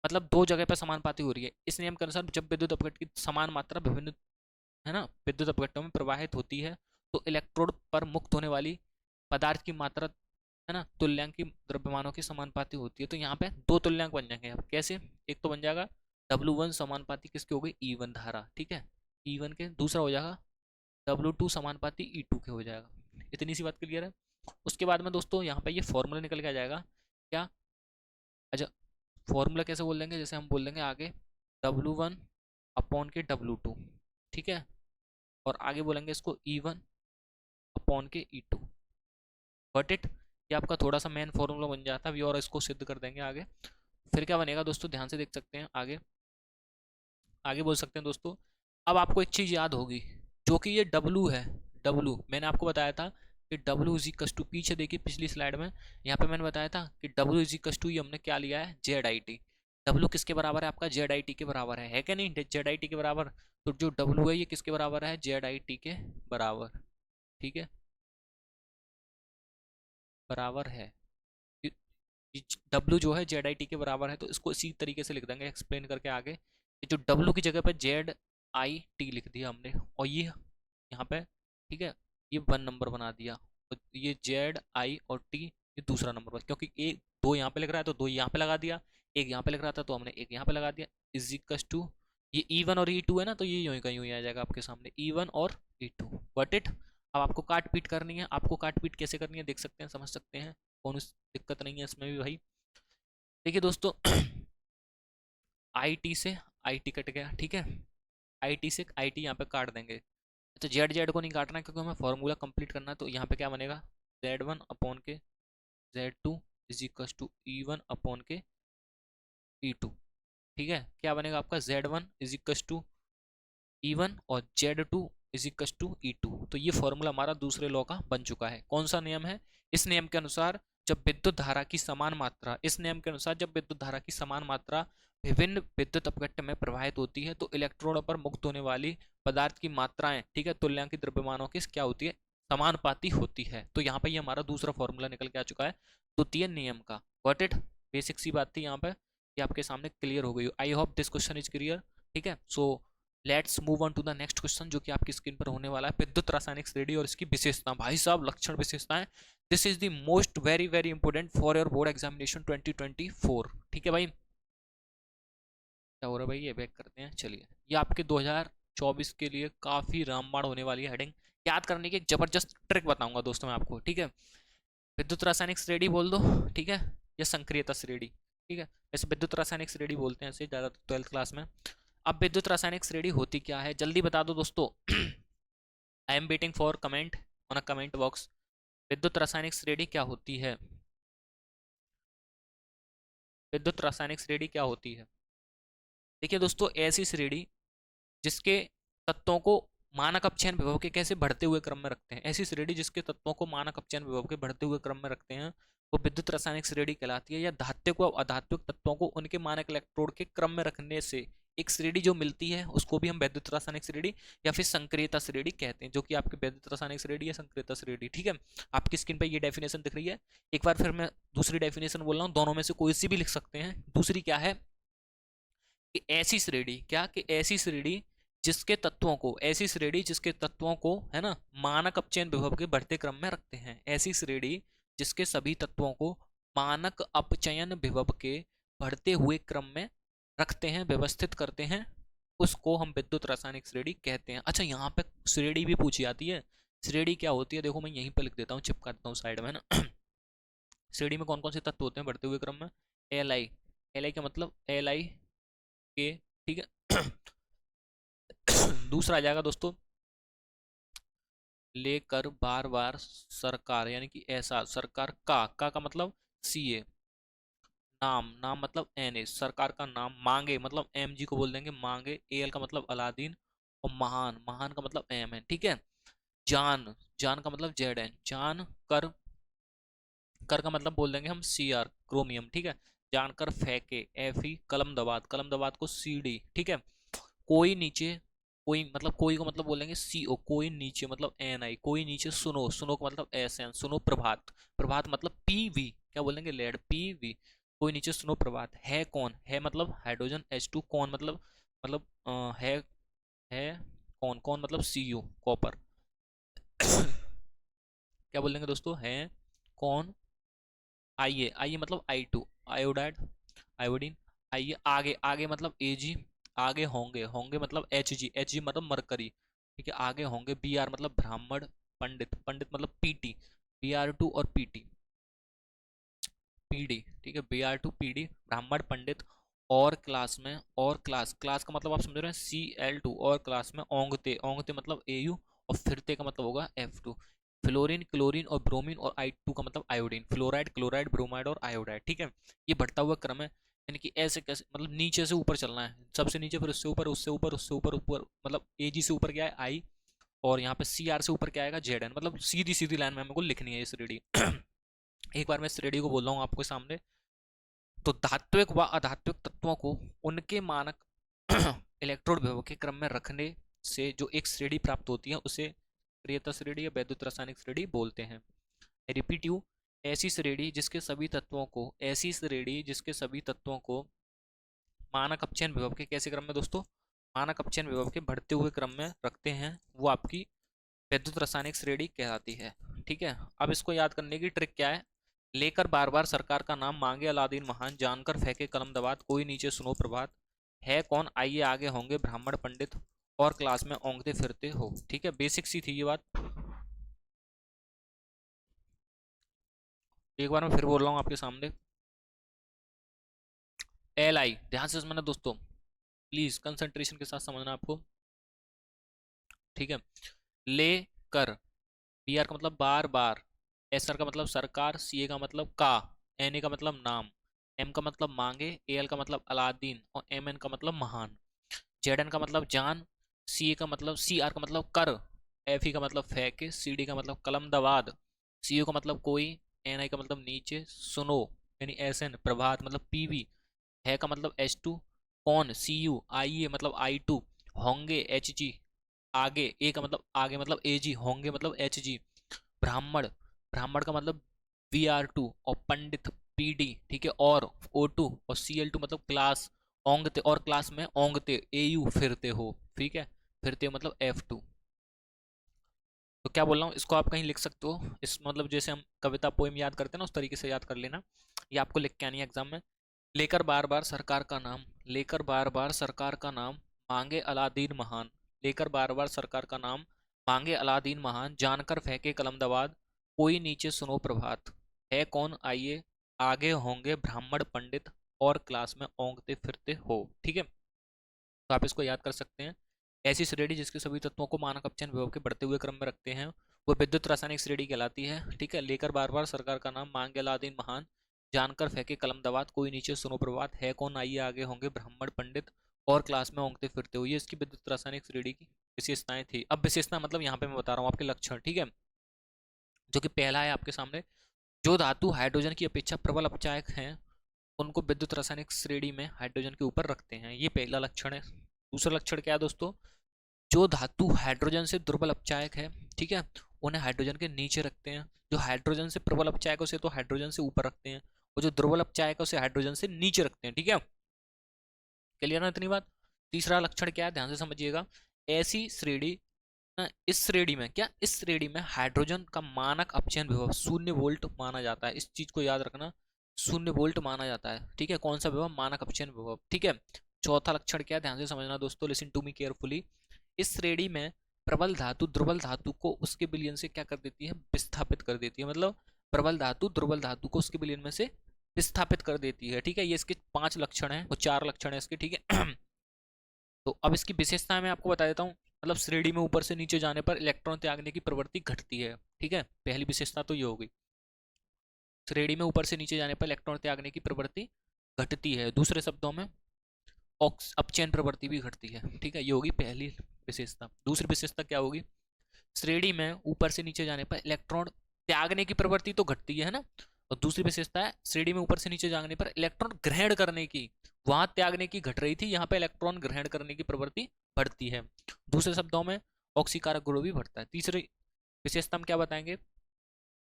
मतलब दो जगह पर समानुपाती हो रही है। इस नियम के अनुसार जब विद्युत अपघट्य की समान मात्रा विभिन्न, है ना, विद्युत अपघट्यों में प्रवाहित होती है तो इलेक्ट्रोड पर मुक्त होने वाली पदार्थ की मात्रा, है ना, तुल्यांक की द्रव्यमानों की समानुपाती होती है। तो यहाँ पे दो तुल्यांक बन जाएंगे। अब कैसे, एक तो बन जाएगा W1 समानुपाती किसके हो गई, E1 धारा, ठीक है, E1 के। दूसरा हो जाएगा W2 समानुपाती E2 के हो जाएगा। इतनी सी बात क्लियर है। उसके बाद में दोस्तों यहाँ पे ये फॉर्मूला निकल के आ जाएगा, क्या, अच्छा फॉर्मूला कैसे बोल देंगे, जैसे हम बोल देंगे आगे W1 अपॉन के W2, ठीक है, और आगे बोलेंगे इसको E1 अपॉन के E2। Got it. ये आपका थोड़ा सा मेन फॉर्मूला बन जाता है अभी, और इसको सिद्ध कर देंगे आगे। फिर क्या बनेगा दोस्तों, ध्यान से देख सकते हैं आगे, आगे बोल सकते हैं दोस्तों। अब आपको एक चीज़ याद होगी, जो कि ये W है, W मैंने आपको बताया था कि W इज इक्वल टू, पीछे देखिए पिछली स्लाइड में, यहाँ पे मैंने बताया था कि W इज इक्वल टू, ये हमने क्या लिया है, ZIT। W किसके बराबर है आपका, ZIT के बराबर है क्या नहीं, ZIT के बराबर। तो जो W है ये किसके बराबर है, ZIT के बराबर, ठीक है, बराबर है। W जो है ZIT के बराबर है, तो इसको इसी तरीके से लिख देंगे एक्सप्लेन करके आगे। जो W की जगह पे ZIT लिख दिया हमने, और ये यहाँ पे, ठीक है, ये 1 नंबर बना दिया, और ये ZI और T ये दूसरा नंबर बना, क्योंकि एक दो यहाँ पे लिख रहा है तो दो यहाँ पे लगा दिया, एक यहाँ पे लिख रहा था तो हमने एक यहाँ पे लगा दिया, इज इक्वल टू, ये E1 और E2 है ना, तो ये यूं ही का यूं ही आ जाएगा आपके सामने, E1 और E2। Got it. अब आपको काट पीट करनी है, आपको काट पीट कैसे करनी है देख सकते हैं, समझ सकते हैं, कौन दिक्कत नहीं है इसमें भी भाई। देखिए दोस्तों IT से IT कट गया, ठीक है, IT से IT यहाँ पे काट देंगे। तो जेड को नहीं काटना है क्योंकि हमें फॉर्मूला कंप्लीट करना है, तो यहाँ पे क्या बनेगा, Z1 अपॉन के Z2 is equal to E1 upon के E2, ठीक है। क्या बनेगा आपका, Z1 is equal to E1 और Z2 is equal to E2। तो ये फॉर्मूला हमारा दूसरे लॉ का बन चुका है। कौन सा नियम है, इस नियम के अनुसार जब विद्युत धारा की समान मात्रा, इस नियम के अनुसार जब विद्युत धारा की समान मात्रा विभिन्न विद्युत अपघट्ट में प्रवाहित होती है, तो इलेक्ट्रोडों पर मुक्त होने वाली पदार्थ की मात्राएं, ठीक है, तुल्यांकित द्रव्यमानों की क्या होती है, समानुपाती होती है। तो यहाँ पे ये हमारा दूसरा फॉर्मूला निकल के आ चुका है द्वितीय नियम का। Got it. बेसिक सी बात थी यहाँ पे, ये आपके सामने क्लियर हो गई। I hope this question is clear, ठीक है। So let's move on to the next question, जो कि आपकी स्क्रीन पर होने वाला है, विद्युत रासायनिक श्रेणी और इसकी विशेषता। भाई साहब, लक्षण विशेषताएं, this is the most very very important for your board examination 2024, ठीक है भाई। क्या हो रहा है भाई, ये बैक करते हैं, चलिए। ये आपके 2024 के लिए काफी रामबाण होने वाली है हेडिंग। याद करने की एक जबरदस्त ट्रिक बताऊंगा दोस्तों मैं आपको, ठीक है। विद्युत रासायनिक श्रेणी बोल दो, ठीक है, या संक्रियता श्रेणी, ठीक है। वैसे विद्युत रासायनिक श्रेणी बोलते हैं इसे ज्यादा 12th क्लास में। अब विद्युत रासायनिक श्रेणी होती क्या है, जल्दी बता दो दोस्तों। आई am waiting for comment on a comment box. विद्युत रासायनिक श्रेणी क्या होती है, विद्युत रासायनिक श्रेणी क्या होती है। देखिए दोस्तों, ऐसी श्रेणी जिसके तत्वों को मानक अपचयन विभव के कैसे बढ़ते हुए क्रम में रखते हैं, ऐसी श्रेणी जिसके तत्वों को मानक अपचयन विभव के बढ़ते हुए क्रम में रखते हैं, वो विद्युत रासायनिक श्रेणी कहलाती है। या धात्विक व अधात्विक तत्वों को उनके मानक इलेक्ट्रोड के क्रम में रखने से एक श्रेणी जो मिलती है, उसको भी हम विद्युत रासायनिक श्रेणी या फिर संक्रियता श्रेणी कहते हैं, जो कि आपकी विद्युत रासायनिक श्रेणी या संक्रियता श्रेणी, ठीक है। आपकी स्क्रीन पर ये डेफिनेशन दिख रही है। एक बार फिर मैं दूसरी डेफिनेशन बोल रहा हूँ, दोनों में से कोई सी भी लिख सकते हैं। दूसरी क्या है कि ऐसी श्रेणी, क्या कि ऐसी श्रेणी जिसके तत्वों को, ऐसी श्रेणी जिसके तत्वों को, है ना, मानक अपचयन विभव के बढ़ते क्रम में रखते हैं। ऐसी श्रेणी जिसके सभी तत्वों को मानक अपचयन विभव के बढ़ते हुए क्रम में रखते हैं, व्यवस्थित करते हैं, उसको हम विद्युत रासायनिक श्रेणी कहते हैं। अच्छा, यहाँ पे श्रेणी भी पूछी जाती है। श्रेणी क्या होती है, देखो मैं यहीं पर लिख देता हूँ, चिपका देता हूँ साइड में ना। श्रेणी में कौन कौन से तत्व होते हैं बढ़ते हुए क्रम में, Li, Li का मतलब Li के, ठीक है। दूसरा आ जाएगा दोस्तों, लेकर बार बार सरकार, यानी कि ऐसा सरकार का मतलब CA, नाम, नाम मतलब NA, सरकार का नाम। मांगे मतलब MG को बोल देंगे मांगे। AL का मतलब अलादीन, और महान, महान का मतलब M है, ठीक है। जान, जान का मतलब ZN, जान कर, कर का मतलब बोल देंगे हम CR, क्रोमियम, ठीक है। जानकर फेंके FE, कलम दबात, कलम दबात को CD, ठीक है। कोई नीचे, कोई मतलब कोई को मतलब बोलेंगे CO, कोई नीचे मतलब NI, कोई नीचे सुनो, सुनो का मतलब SN, सुनो प्रभात, प्रभात मतलब PV, क्या बोलेंगे लेड, PV। कोई नीचे सुनो प्रभात। है कौन, है मतलब हाइड्रोजन H2, कौन मतलब है कौन, कौन मतलब CO, कॉपर। क्या बोलेंगे दोस्तों, है कौन, आइए, आइए मतलब I2, आयोडाइड, आयोडीन। आइए आगे, आगे मतलब AG, आगे होंगे, होंगे मतलब HG, HG मतलब मरकरी, ठीक है। आगे होंगे BR मतलब ब्राह्मण, पंडित, पंडित मतलब PT, BR2 और PT। पीडी, ठीक है, Br2 PD, ब्राह्मण पंडित और क्लास में, और क्लास, क्लास का मतलब आप समझ रहे हैं Cl2, और क्लास में ओंगते, ओंगते मतलब Au, और फिरते का मतलब होगा F2, फ्लोरीन, क्लोरीन और ब्रोमीन, और I2 का मतलब आयोडीन, फ्लोराइड, क्लोराइड, ब्रोमाइड और आयोडाइड, ठीक है। ये बढ़ता हुआ क्रम है, यानी कि ऐसे कैसे, मतलब नीचे से ऊपर चलना है, सबसे नीचे फिर उससे ऊपर, उससे ऊपर, उससे ऊपर, ऊपर, मतलब Ag से ऊपर क्या है I, और यहाँ पे Cr से ऊपर क्या आएगा Zn, मतलब सीधी सीधी लाइन में मेरे को लिखनी है ये श्रेणी। एक बार मैं श्रेणी को बोल रहा हूँ आपके सामने। तो धात्विक व अधात्विक तत्वों को उनके मानक इलेक्ट्रोड विभव के क्रम में रखने से जो एक श्रेणी प्राप्त होती है उसे प्रियता श्रेणी या वैद्युत रासायनिक श्रेणी बोलते हैं। रिपीट यू, ऐसी श्रेणी जिसके सभी तत्वों को, ऐसी श्रेणी जिसके सभी तत्वों को मानक अपचयन विभव के कैसे क्रम में दोस्तों, मानक अपचयन विभव के बढ़ते हुए क्रम में रखते हैं, वो आपकी वैद्युत रासायनिक श्रेणी कहलाती है। ठीक है, अब इसको याद करने की ट्रिक क्या है, लेकर बार बार सरकार का नाम, मांगे अलादीन महान, जानकर फेंके कलम दबात, कोई नीचे सुनो प्रभात, है कौन आइए आगे होंगे ब्राह्मण पंडित, और क्लास में ओंगते फिरते हो। ठीक है, बेसिक सी थी ये बात। एक बार मैं फिर बोल रहा हूँ आपके सामने, Li, ध्यान से समझना दोस्तों, प्लीज कंसंट्रेशन के साथ समझना आपको। ठीक है, ले कर, बी आर का मतलब बार बार, एस आर का मतलब सरकार, सी ए का मतलब का, एन ए का मतलब नाम, एम का मतलब मांगे, ए एल का मतलब अलादीन, और एम एन का मतलब महान, जेड एन का मतलब जान, सी ए का मतलब, सी आर का मतलब कर, एफ ई का मतलब फेंके, सी डी का मतलब कलम दवाद, सी यू का मतलब कोई, एन आई का मतलब नीचे, सुनो यानी एस एन, प्रभात मतलब पी वी, है का मतलब H2, कौन CU, आई ए मतलब I2, होंगे HG, आगे, ए का मतलब आगे मतलब AG, होंगे मतलब HG, ब्राह्मण, ब्राह्मण का मतलब Br2, और पंडित PD, ठीक है, और O2 और Cl2 मतलब क्लास, ओंगते, और क्लास में ओंगते AU, फिरते हो, ठीक है, फिरते हो मतलब F2। तो क्या बोल रहा हूँ, इसको आप कहीं लिख सकते हो, इस मतलब जैसे हम कविता पोएम याद करते हैं ना, उस तरीके से याद कर लेना, ये आपको लिख के आनी है एग्जाम में। लेकर बार बार सरकार का नाम, लेकर बार बार सरकार का नाम, मांगे अलादीन महान, लेकर बार बार सरकार का नाम, मांगे अलादीन महान, जानकर फेंके कलम दवाद, कोई नीचे सुनो प्रभात, है कौन आइए आगे होंगे ब्राह्मण पंडित, और क्लास में ओंगते फिरते हो। ठीक है, तो आप इसको याद कर सकते हैं। ऐसी श्रेणी जिसके सभी तत्वों को मानक अपचयन विभव के बढ़ते हुए क्रम में रखते हैं वो विद्युत रासायनिक श्रेणी कहलाती है। ठीक है, लेकर बार बार सरकार का नाम, मांगे अलादीन महान, जानकर फेंके कलम दवात, कोई नीचे सुनो प्रभात, है कौन आइए आगे होंगे ब्राह्मण पंडित, और क्लास में ओंगते फिरते हुए, ये इसकी विद्युत रासायनिक श्रेणी की विशेषताएं थी। अब विशेषता मतलब यहाँ पे मैं बता रहा हूँ आपके लक्षण। ठीक है, जो कि पहला है आपके सामने, जो धातु हाइड्रोजन की अपेक्षा प्रबल अपचायक हैं उनको विद्युत रासायनिक श्रेणी में हाइड्रोजन के ऊपर रखते हैं, ये पहला लक्षण है। दूसरा लक्षण क्या है दोस्तों, जो धातु हाइड्रोजन से दुर्बल अपचायक है, ठीक है, उन्हें हाइड्रोजन के नीचे रखते हैं। जो हाइड्रोजन से प्रबल अपचायक है उसे तो हाइड्रोजन से ऊपर रखते हैं, और जो दुर्बल अपचायक है उसे हाइड्रोजन से नीचे रखते हैं। ठीक है, क्लियर ना इतनी बात। तीसरा लक्षण क्या है, ध्यान से समझिएगा, ऐसी श्रेणी, इस श्रेणी में क्या, इस श्रेणी में हाइड्रोजन का मानक अपचयन विभव 0 वोल्ट माना जाता है, इस चीज को याद रखना, 0 वोल्ट माना जाता है। ठीक है, कौन सा विभव, मानक अपचयन विभव। ठीक है, चौथा लक्षण क्या है, ध्यान से समझना दोस्तों, लिसन टू मी केयरफुली, इस श्रेणी में प्रबल धातु दुर्बल धातु को उसके विलयन से क्या कर देती है, विस्थापित कर देती है, मतलब प्रबल धातु दुर्बल धातु को उसके विलयन में से विस्थापित कर देती है। ठीक है, ये इसके 5 लक्षण है और 4 लक्षण है इसके। ठीक है, तो अब इसकी विशेषताएं मैं आपको बता देता हूँ। मतलब श्रेणी में ऊपर से नीचे जाने पर इलेक्ट्रॉन त्यागने की प्रवृत्ति घटती है। ठीक है, पहली विशेषता तो ये होगी, श्रेणी में ऊपर से नीचे जाने पर इलेक्ट्रॉन त्यागने की प्रवृत्ति घटती है। दूसरे शब्दों में अपचयन प्रवृत्ति भी घटती है। ठीक है, ये होगी पहली विशेषता। दूसरी विशेषता क्या होगी, श्रेणी में ऊपर से नीचे जाने पर इलेक्ट्रॉन त्यागने की प्रवृत्ति तो घटती है ना, और दूसरी विशेषता है श्रेणी में ऊपर से नीचे जाने पर इलेक्ट्रॉन ग्रहण करने की, वहां त्यागने की घट रही थी, यहाँ पे इलेक्ट्रॉन ग्रहण करने की प्रवृत्ति बढ़ती है। दूसरे शब्दों में ऑक्सीकारक गुण भी बढ़ता है। तीसरी विशेषता हम क्या बताएंगे,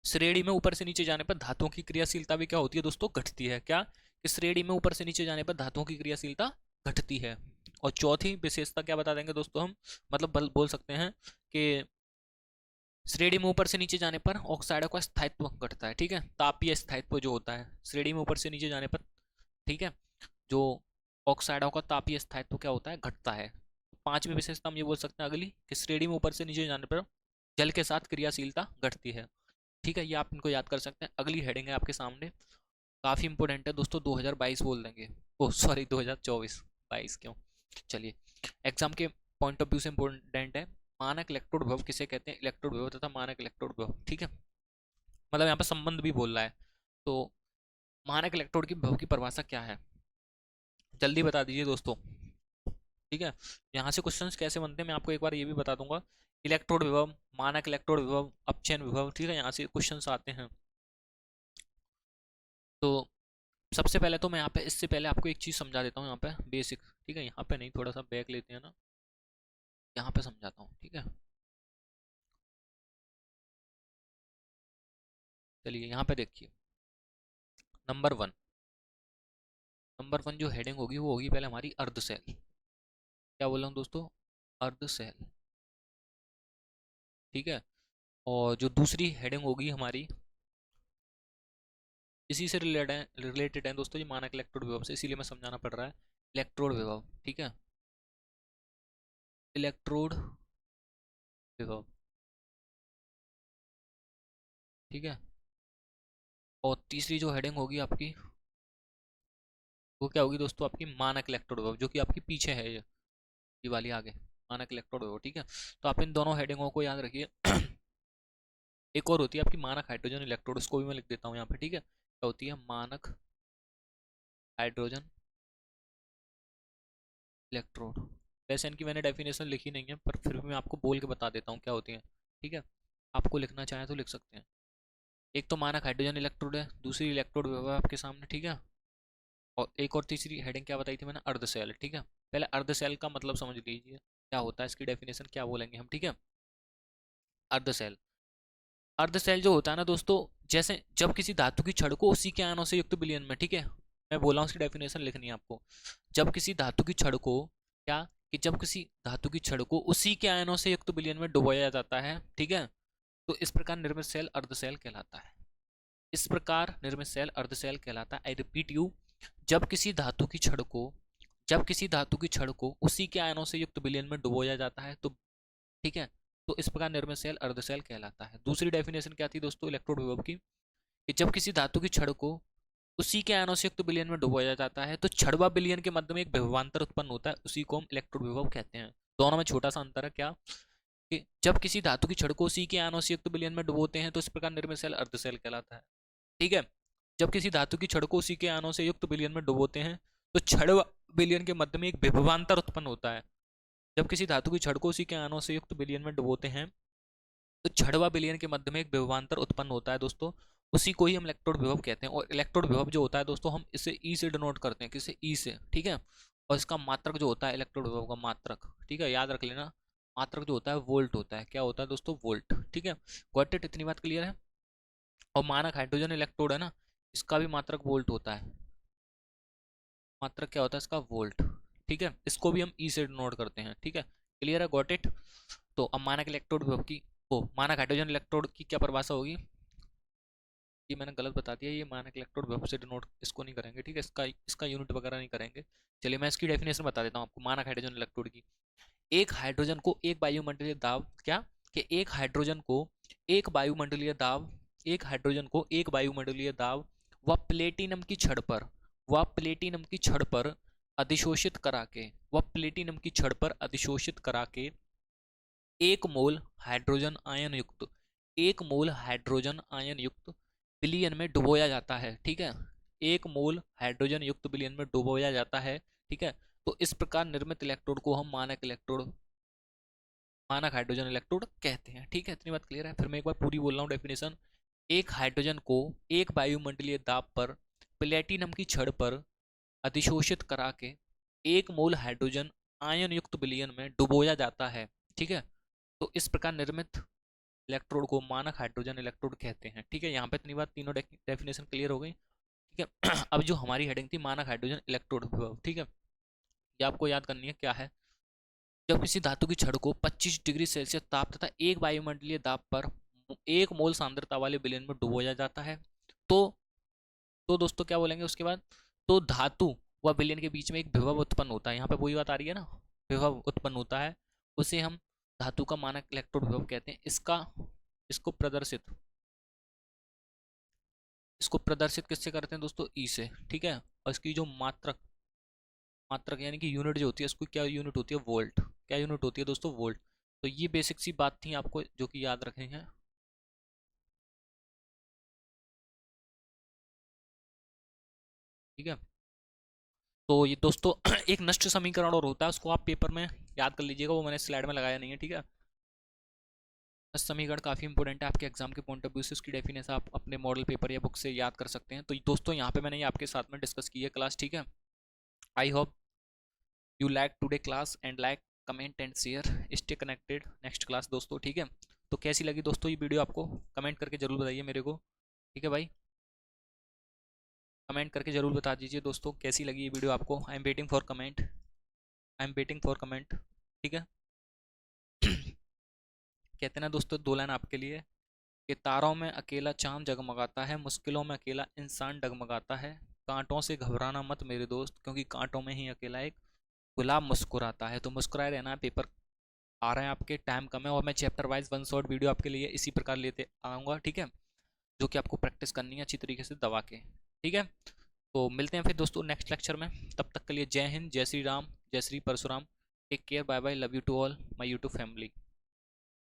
श्रेणी में ऊपर से नीचे जाने पर धातुओं की क्रियाशीलता भी क्या होती है दोस्तों, घटती है। क्या, कि श्रेणी में ऊपर से नीचे जाने पर धातुओं की क्रियाशीलता घटती है। और चौथी विशेषता क्या बता देंगे दोस्तों हम, मतलब बोल सकते हैं कि श्रेणी में ऊपर से नीचे जाने पर ऑक्साइडों का स्थायित्व घटता है। ठीक है, तापीय स्थायित्व जो होता है श्रेणी में ऊपर से नीचे जाने पर, ठीक है, जो ऑक्साइडों का तापीय स्थायित्व क्या होता है, घटता है। पांचवी विशेषता हम ये बोल सकते हैं अगली, कि श्रेणी में ऊपर से नीचे जाने पर जल के साथ क्रियाशीलता घटती है। ठीक है, ये आप इनको याद कर सकते हैं। अगली हेडिंग है आपके सामने, काफ़ी इंपॉर्टेंट है दोस्तों, 2022 बोल देंगे, ओ सॉरी 2024, 22 क्यों। चलिए, एग्जाम के पॉइंट ऑफ व्यू से इंपॉर्टेंट है। मानक इलेक्ट्रोड विभव किसे कहते हैं, इलेक्ट्रोड विभव तथा मानक इलेक्ट्रोड विभव, ठीक है, मतलब यहाँ पे संबंध भी बोल रहा है। तो मानक इलेक्ट्रोड की विभव की परिभाषा क्या है, जल्दी बता दीजिए दोस्तों। ठीक है, यहाँ से क्वेश्चंस कैसे बनते हैं मैं आपको एक बार ये भी बता दूंगा। इलेक्ट्रोड विभव, मानक इलेक्ट्रोड विभव, अपचयन विभव, ठीक है, यहाँ से क्वेश्चंस आते हैं। तो सबसे पहले तो मैं यहाँ पे, इससे पहले आपको एक चीज़ समझा देता हूँ यहाँ पे बेसिक, ठीक है, यहाँ पे नहीं, थोड़ा सा बैक लेते हैं ना, यहाँ पे समझाता हूँ, ठीक है। चलिए यहाँ पे देखिए, नंबर वन, नंबर वन जो हेडिंग होगी वो होगी पहले हमारी अर्ध सेल। क्या बोल रहा हूँ दोस्तों, अर्ध सेल, ठीक है। और जो दूसरी हेडिंग होगी हमारी, इसी से रिलेटेड है दोस्तों, ये मानक इलेक्ट्रोड विभव से, इसीलिए मैं समझाना पड़ रहा है, इलेक्ट्रोड विभव, ठीक है, इलेक्ट्रोड विभव, ठीक है। और तीसरी जो हेडिंग होगी आपकी, वो क्या होगी दोस्तों, आपकी मानक इलेक्ट्रोड विभव, जो कि आपकी पीछे है ये वाली आगे, मानक इलेक्ट्रोड विभव, ठीक है। तो आप इन दोनों हेडिंगों को याद रखिए। एक और होती है आपकी मानक हाइड्रोजन इलेक्ट्रोड, उसको भी मैं लिख देता हूँ यहाँ पे, ठीक है, क्या होती है, मानक हाइड्रोजन इलेक्ट्रोड। वैसे इनकी मैंने डेफिनेशन लिखी नहीं है, पर फिर भी मैं आपको बोल के बता देता हूँ क्या होती है, ठीक है, आपको लिखना चाहें तो लिख सकते हैं। एक तो मानक हाइड्रोजन इलेक्ट्रोड है, दूसरी इलेक्ट्रोड विभव है आपके सामने, ठीक है। और एक और तीसरी हेडिंग क्या बताई थी मैंने, अर्ध सेल, ठीक है। पहले अर्ध सेल का मतलब समझ लीजिए क्या होता है, इसकी डेफिनेशन क्या बोलेंगे हम, ठीक है। अर्ध सेल, अर्ध सेल जो होता है ना दोस्तों, जैसे जब किसी धातु की छड़ को उसी के आयनों से युक्त विलयन में, ठीक है, मैं बोला हूँ उसकी डेफिनेशन लिखनी है आपको। जब किसी धातु की छड़ को, क्या, कि जब किसी धातु की छड़ को उसी के आयनों से युक्त विलयन में डुबोया जाता है, ठीक है, तो इस प्रकार निर्मित सेल अर्ध सेल कहलाता है। इस प्रकार निर्मित सेल अर्ध सेल कहलाता है। आई रिपीट यू, जब किसी धातु की छड़ को, जब किसी धातु की छड़ को उसी के आयनों से युक्त विलयन में डुबोया जाता है, तो ठीक है, तो इस प्रकार निर्मित सेल अर्ध सेल कहलाता है। दूसरी डेफिनेशन क्या थी दोस्तों इलेक्ट्रोड विभव की, कि जब किसी धातु की छड़ को उसी के आयनों से युक्त विलयन में डुबोया जाता है, तो छड़ व विलयन के मध्य में एक विभवांतर उत्पन्न होता है, उसी को हम इलेक्ट्रोड विभव कहते हैं। दोनों में छोटा सा अंतर है, क्या, कि जब किसी धातु की छड़ को उसी के आयनों से युक्त विलयन में डुबोते हैं तो इस प्रकार निर्मित सेल अर्ध सेल कहलाता है, ठीक है। जब किसी धातु की छड़ को उसी के आयनों से युक्त विलयन में डुबोते हैं तो छड़ व विलयन के मध्य में एक विभवांतर उत्पन्न होता है। जब किसी धातु की छड़ को उसी के आयनों से युक्त विलयन में डुबोते हैं तो छड़ व विलयन के मध्य में एक विभवांतर उत्पन्न होता है दोस्तों, उसी को ही हम इलेक्ट्रोड विभव कहते हैं। और इलेक्ट्रोड विभव जो होता है दोस्तों, हम इसे ई से डिनोट करते हैं, किसे, ई से, ठीक है। और इसका मात्रक जो होता है इलेक्ट्रोड विभव का मात्रक, ठीक है, याद रख लेना, मात्रक जो होता है वोल्ट होता है। क्या होता है दोस्तों, वोल्ट, ठीक है। गॉट इट, इतनी बात क्लियर है। और मानक हाइड्रोजन इलेक्ट्रोड है ना, इसका भी मात्रक वोल्ट होता है, मात्रक क्या होता है इसका, वोल्ट, ठीक है। इसको भी हम ई से डिनोट करते हैं, ठीक है, क्लियर है, गॉट इट। तो अब मानक इलेक्ट्रोड विभव की, ओ मानक हाइड्रोजन इलेक्ट्रोड की क्या परिभाषा होगी, ये मैंने गलत बता दिया, ये मानक इलेक्ट्रोड वेब से डिनोट इसको नहीं करेंगे, ठीक है, इसका इसका यूनिट वगैरह नहीं करेंगे। चलिए मैं इसकी डेफिनेशन बता देता हूँ आपको मानक हाइड्रोजन इलेक्ट्रोड की। एक हाइड्रोजन को एक वायुमंडलीय दाब, क्या, कि एक हाइड्रोजन को एक वायुमंडलीय दाब, एक हाइड्रोजन को एक वायुमंडलीय दाब व प्लेटिनम की छड़ पर, व प्लेटिनम की छड़ पर अधिशोषित करा के, व प्लेटिनम की छड़ पर अधिशोषित करा के एक मोल हाइड्रोजन आयन युक्त, एक मोल हाइड्रोजन आयन युक्त विलयन में डुबोया जाता है, ठीक है, एक मोल हाइड्रोजन युक्त विलयन में डुबोया जाता है, ठीक है। तो इस प्रकार निर्मित इलेक्ट्रोड को हम मानक इलेक्ट्रोड, मानक हाइड्रोजन इलेक्ट्रोड कहते हैं, ठीक है, इतनी बात क्लियर है। फिर मैं एक बार पूरी बोल रहा हूँ डेफिनेशन। एक हाइड्रोजन को एक वायुमंडलीय दाब पर प्लेटिनम की छड़ पर अधिशोषित करा के एक मोल हाइड्रोजन आयन युक्त विलयन में डुबोया जाता है, ठीक है। तो इस प्रकार निर्मित इलेक्ट्रोड को मानक हाइड्रोजन इलेक्ट्रोड कहते हैं, ठीक है। यहाँ पे इतनी बात, तीनों डेफिनेशन क्लियर हो गई, ठीक है। अब जो हमारी हेडिंग थी मानक हाइड्रोजन इलेक्ट्रोड विभव, ठीक है, ये आपको याद करनी है क्या है। जब किसी धातु की छड़ को 25 डिग्री सेल्सियस ताप तथा एक वायुमंडलीय दाब पर एक मोल सांद्रता वाले विलयन में डुबोया जाता है, तो दोस्तों क्या बोलेंगे उसके बाद, तो धातु व विलयन के बीच में एक विभव उत्पन्न होता है। यहाँ पे वही बात आ रही है ना, विभव उत्पन्न होता है, उसे हम धातु का मानक इलेक्ट्रोड विभव कहते हैं। इसका, इसको प्रदर्शित, इसको प्रदर्शित किससे करते हैं दोस्तों, ई से, ठीक है। और इसकी जो मात्रक, मात्रक यानी कि यूनिट जो होती है, इसको क्या यूनिट होती है, वोल्ट। क्या यूनिट होती है दोस्तों, वोल्ट। तो ये बेसिक सी बात थी आपको जो कि याद रखनी है, ठीक है। तो ये दोस्तों एक नष्ट समीकरण और होता है, उसको आप पेपर में याद कर लीजिएगा, वो मैंने स्लाइड में लगाया नहीं है, ठीक है। नष्ट समीकरण काफ़ी इंपॉर्टेंट है आपके एग्जाम के पॉइंट ऑफ व्यू से, उसकी डेफिनेशन आप अपने मॉडल पेपर या बुक से याद कर सकते हैं। तो दोस्तों यहाँ पे मैंने ये आपके साथ में डिस्कस की है क्लास, ठीक है। I hope you like today class and like, comment and share, stay connected next class दोस्तों, ठीक है। तो कैसी लगी दोस्तों ये वीडियो आपको, कमेंट करके जरूर बताइए मेरे को, ठीक है भाई। कमेंट करके जरूर बता दीजिए दोस्तों कैसी लगी ये वीडियो आपको। आई am waiting for comment, I am waiting for comment, ठीक है। कहते हैं ना दोस्तों, दो लाइन आपके लिए, कि तारों में अकेला चांद जगमगाता है, मुश्किलों में अकेला इंसान डगमगाता है, कांटों से घबराना मत मेरे दोस्त, क्योंकि कांटों में ही अकेला एक गुलाब मुस्कुराता है। तो मुस्कुराए रहना है, पेपर आ रहे हैं आपके, टाइम कम है, और मैं chapter wise one shot video आपके लिए इसी प्रकार लेते आऊँगा, ठीक है, जो कि आपको प्रैक्टिस करनी है अच्छी तरीके से दबा के, ठीक है। तो मिलते हैं फिर दोस्तों नेक्स्ट लेक्चर में, तब तक के लिए जय हिंद, जय श्री राम, जय Shri Parshuram. Take care, bye bye, love you to all my YouTube family.